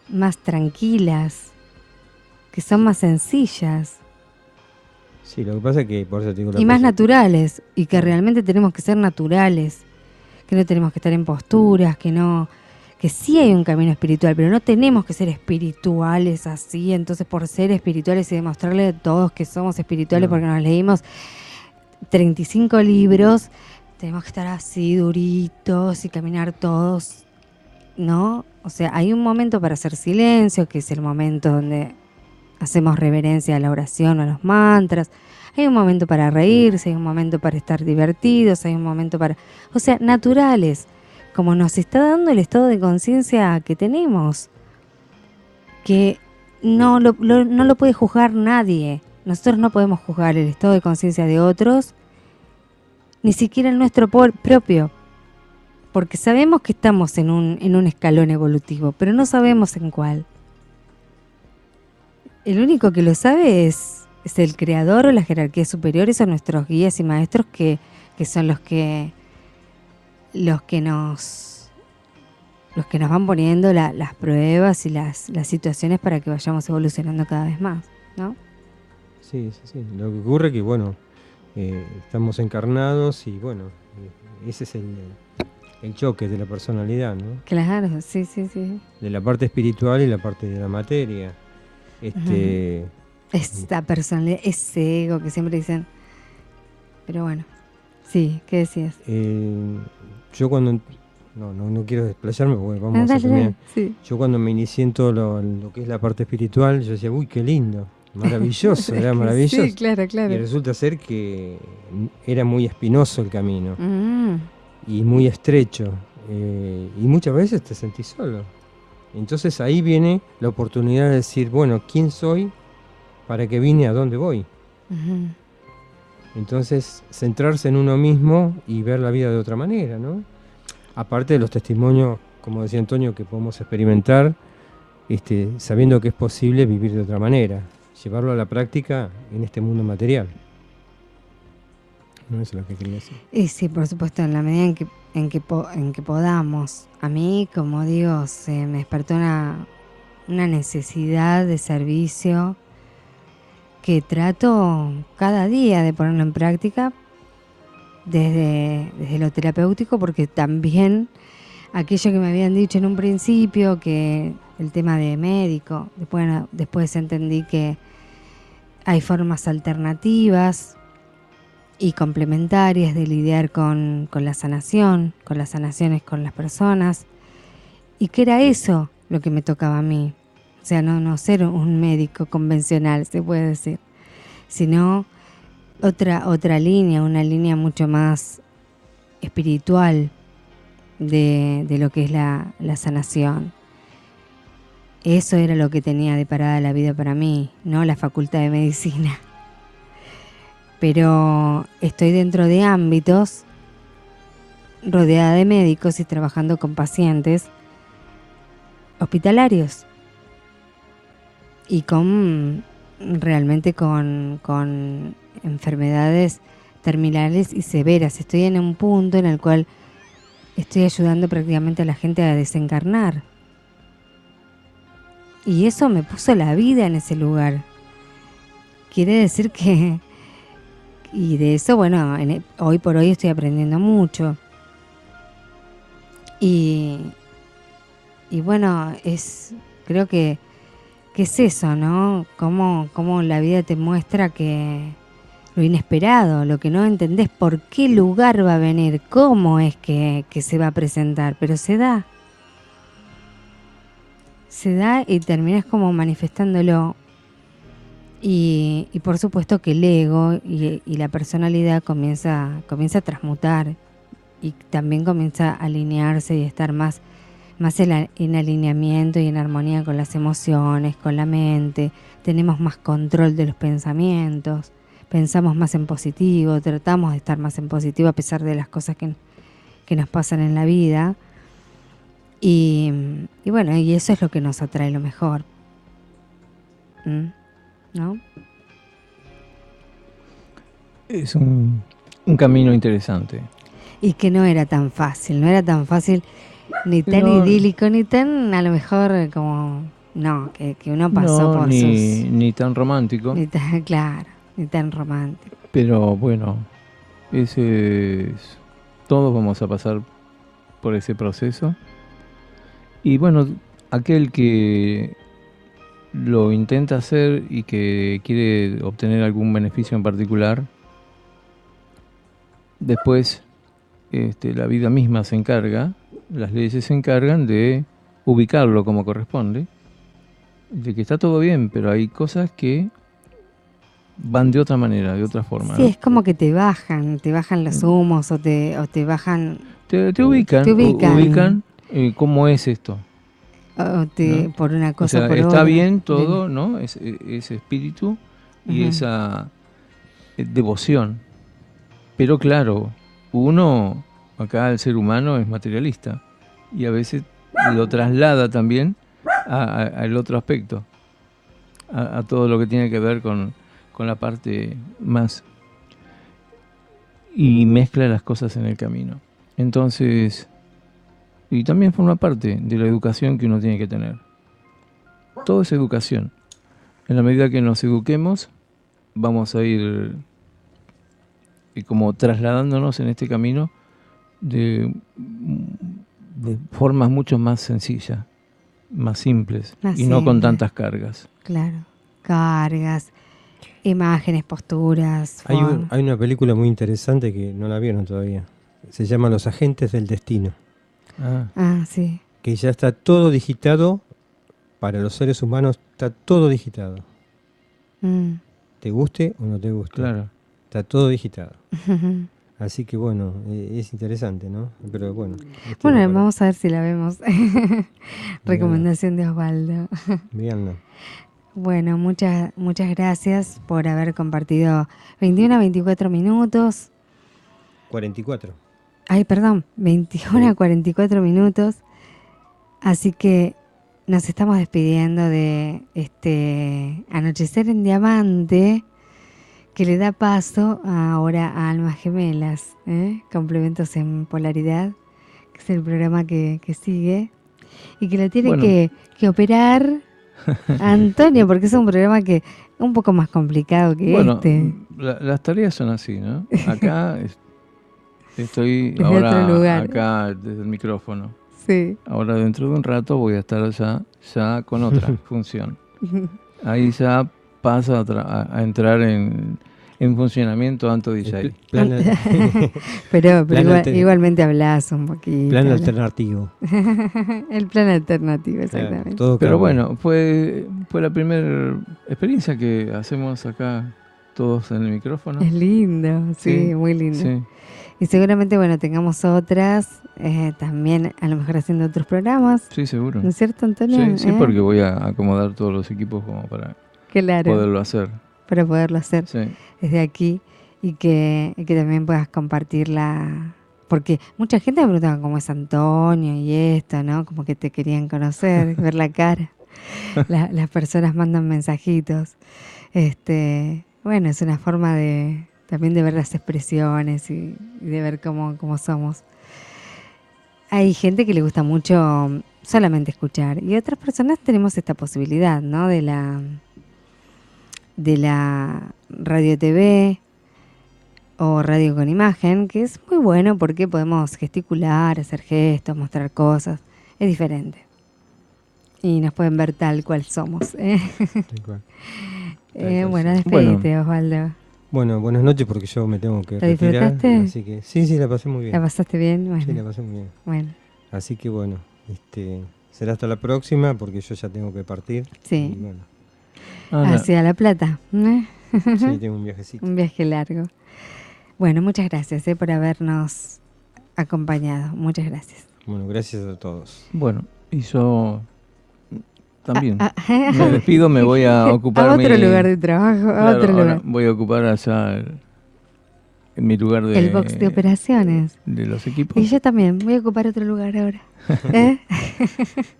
más tranquilas, que son más sencillas. Sí, lo que pasa es que por eso te digo Y más naturales, y que realmente tenemos que ser naturales, que no tenemos que estar en posturas, que sí hay un camino espiritual, pero no tenemos que ser espirituales así, entonces por ser espirituales y demostrarle a todos que somos espirituales porque nos leímos 35 libros, tenemos que estar así duritos y caminar todos, ¿no? O sea, hay un momento para hacer silencio, que es el momento donde hacemos reverencia a la oración o a los mantras. Hay un momento para reírse, hay un momento para estar divertidos, hay un momento para... O sea, naturales, como nos está dando el estado de conciencia que tenemos, que no lo puede juzgar nadie. Nosotros no podemos juzgar el estado de conciencia de otros, ni siquiera el nuestro propio, porque sabemos que estamos en un escalón evolutivo, pero no sabemos en cuál. El único que lo sabe es el creador o la jerarquía superior, son nuestros guías y maestros que son los que nos van poniendo las pruebas y las situaciones para que vayamos evolucionando cada vez más, ¿no? Sí. Lo que ocurre es que, bueno, estamos encarnados y, bueno, ese es el choque de la personalidad, ¿no? Claro, sí. De la parte espiritual y la parte de la materia. Esta personalidad, ese ego que siempre dicen. Pero bueno, sí, ¿qué decías? Yo cuando... No quiero desplayarme porque vamos a terminar. Sí. Yo cuando me inicié en todo lo que es la parte espiritual, yo decía, uy, qué lindo, maravilloso, era maravilloso. Sí, claro. Y resulta ser que era muy espinoso el camino y muy estrecho. Y muchas veces te sentís solo. Entonces ahí viene la oportunidad de decir, bueno, ¿quién soy? ¿Para qué vine? ¿A dónde voy? Uh-huh. Entonces, centrarse en uno mismo y ver la vida de otra manera, ¿no? Aparte de los testimonios, como decía Antonio, que podemos experimentar, sabiendo que es posible vivir de otra manera, llevarlo a la práctica en este mundo material. No es lo que quería decir. Y sí, por supuesto, en la medida en que podamos. A mí, como digo, se me despertó una necesidad de servicio que trato cada día de ponerlo en práctica desde lo terapéutico, porque también aquello que me habían dicho en un principio, que el tema de médico, después entendí que hay formas alternativas y complementarias de lidiar con la sanación, con las sanaciones con las personas, y que era eso lo que me tocaba a mí. O sea, no ser un médico convencional, se puede decir, sino otra línea, una línea mucho más espiritual de lo que es la sanación. Eso era lo que tenía de parada la vida para mí, no la facultad de medicina. Pero estoy dentro de ámbitos, rodeada de médicos y trabajando con pacientes hospitalarios y realmente con enfermedades terminales y severas. Estoy en un punto en el cual estoy ayudando prácticamente a la gente a desencarnar. Y eso me puso la vida en ese lugar. Quiere decir que... Y de eso, bueno, hoy por hoy estoy aprendiendo mucho. Y bueno, creo que es eso, ¿no? Cómo la vida te muestra que inesperado, lo que no entendés, por qué lugar va a venir, cómo es que se va a presentar, pero se da y terminás como manifestándolo. Y por supuesto que el ego y la personalidad comienza a transmutar y también comienza a alinearse y a estar más en alineamiento y en armonía con las emociones, con la mente. Tenemos más control de los pensamientos, pensamos más en positivo, tratamos de estar más en positivo a pesar de las cosas que nos pasan en la vida. Y bueno, y eso es lo que nos atrae lo mejor. ¿No? Es un camino interesante. Y que no era tan fácil, ni tan idílico, ni tan a lo mejor como, no, que uno pasó por ni tan romántico. Claro, ni tan romántico. Pero bueno, todos vamos a pasar por ese proceso. Y bueno, aquel que lo intenta hacer y que quiere obtener algún beneficio en particular, después la vida misma se encarga, las leyes se encargan de ubicarlo como corresponde, de que está todo bien, pero hay cosas que van de otra manera, de otra forma. Sí, ¿no? es como que te bajan los humos o te bajan... Te ubican cómo es esto. ¿No? Por una cosa o por está otra. bien todo, ¿no? Ese espíritu y esa devoción. Pero claro, uno, acá el ser humano es materialista y a veces lo traslada también al otro aspecto, a todo lo que tiene que ver con la parte más, y mezcla las cosas en el camino. Entonces, y también forma parte de la educación que uno tiene que tener. Todo es educación. En la medida que nos eduquemos, vamos a ir como trasladándonos en este camino de formas mucho más sencillas, más simples, no con tantas cargas. Claro, cargas, imágenes, posturas. Hay una película muy interesante que no la vieron todavía. Se llama Los Agentes del Destino. Sí. Que ya está todo digitado. Para los seres humanos está todo digitado. Te guste o no te guste. Claro. Está todo digitado. Así que bueno, es interesante, ¿no? Pero bueno. Vamos a ver si la vemos. Recomendación de Osvaldo. Veanla. Bueno, muchas gracias por haber compartido 21 a 24 minutos. 44. Ay, perdón, 21 a 44 minutos. Así que nos estamos despidiendo de este Anochecer en Diamante, que le da paso ahora a Almas Gemelas, Complementos en Polaridad, que es el programa que sigue y que lo tiene que operar Antonio, porque es un programa que un poco más complicado que este. Las tareas son así, ¿no? Acá estoy desde ahora otro lugar. Acá desde el micrófono. Sí. Ahora dentro de un rato voy a estar ya con otra función. Ahí ya paso a entrar en funcionamiento Anto DJ. Pero igualmente hablas un poquito. Plan alternativo. El plan alternativo, exactamente. Claro, pero bueno, fue la primera experiencia que hacemos acá todos en el micrófono. Es lindo, sí, muy lindo. Sí. Y seguramente, tengamos otras, también a lo mejor haciendo otros programas. Sí, seguro. ¿No es cierto, Antonio? Sí, porque voy a acomodar todos los equipos como para poderlo hacer. Para poderlo hacer sí. Desde aquí y que también puedas compartirla. Porque mucha gente me preguntaba cómo es Antonio y esto, ¿no? Como que te querían conocer, ver la cara. Las personas mandan mensajitos. Bueno, es una forma también de ver las expresiones y de ver cómo somos. Hay gente que le gusta mucho solamente escuchar y otras personas tenemos esta posibilidad, ¿no? De la radio TV o radio con imagen, que es muy bueno porque podemos gesticular, hacer gestos, mostrar cosas. Es diferente. Y nos pueden ver tal cual somos. Tal cual. Bueno, despedite, Osvaldo. Bueno, buenas noches porque yo me tengo que ¿La retirar. disfrutaste? Así que sí, la pasé muy bien. ¿La pasaste bien? Bueno. Sí, la pasé muy bien. Bueno. Así que bueno, será hasta la próxima porque yo ya tengo que partir. Sí. Y bueno, hacia La Plata. sí, tengo un viajecito. Un viaje largo. Bueno, muchas gracias por habernos acompañado. Muchas gracias. Bueno, gracias a todos. Bueno, y yo también me despido, me voy a ocupar a otro lugar de trabajo, Claro, otro ahora lugar. voy a ocupar allá en mi lugar de... El box de operaciones. De los equipos. Y yo también, voy a ocupar otro lugar ahora. ¿Eh?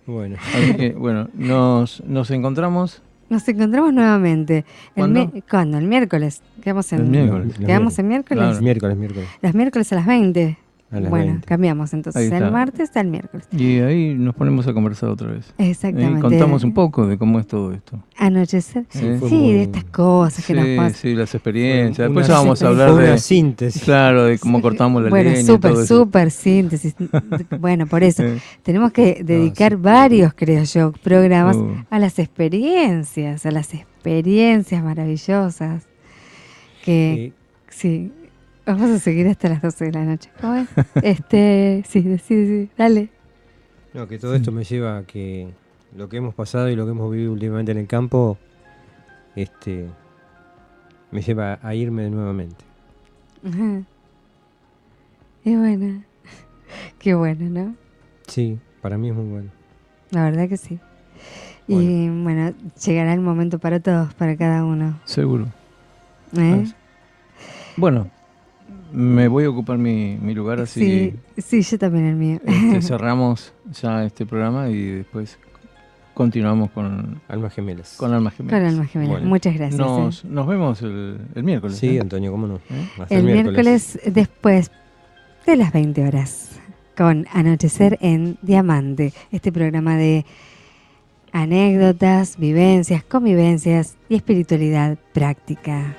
Bueno. Así que, bueno, nos encontramos. Nos encontramos nuevamente. ¿Cuándo? ¿Cuándo? El miércoles. Quedamos en El miércoles. ¿Quedamos en miércoles? Claro. Miércoles. Los miércoles a las 20. A las Bueno, 20. cambiamos entonces el martes al miércoles. Y ahí nos ponemos a conversar otra vez. Exactamente. Y contamos un poco de cómo es todo esto. Anochecer. Sí, de estas cosas que nos pasan. Sí, las experiencias. Después Una vamos a hablar una de... síntesis. Claro, de cómo cortamos la Bueno, leña y todo eso. súper síntesis. Bueno, por eso tenemos que dedicar varios, creo yo, programas a las experiencias maravillosas. Que sí, vamos a seguir hasta las 12 de la noche. ¿Cómo es? Sí, dale. No, que todo esto me lleva a que lo que hemos pasado y lo que hemos vivido últimamente en el campo, me lleva a irme nuevamente. Ajá. Y bueno, qué bueno, ¿no? Sí, para mí es muy bueno. La verdad que sí. Bueno. Y bueno, llegará el momento para todos, para cada uno. Seguro. Bueno, me voy a ocupar mi lugar, así. Sí, yo también el mío. Cerramos ya este programa y después continuamos con Almas Gemelas. Con Almas Gemelas. Bueno, muchas gracias. Nos vemos el miércoles. Sí, Antonio, cómo no. El miércoles después de las 20 horas con Anochecer en Diamante. Este programa de anécdotas, vivencias, convivencias y espiritualidad práctica.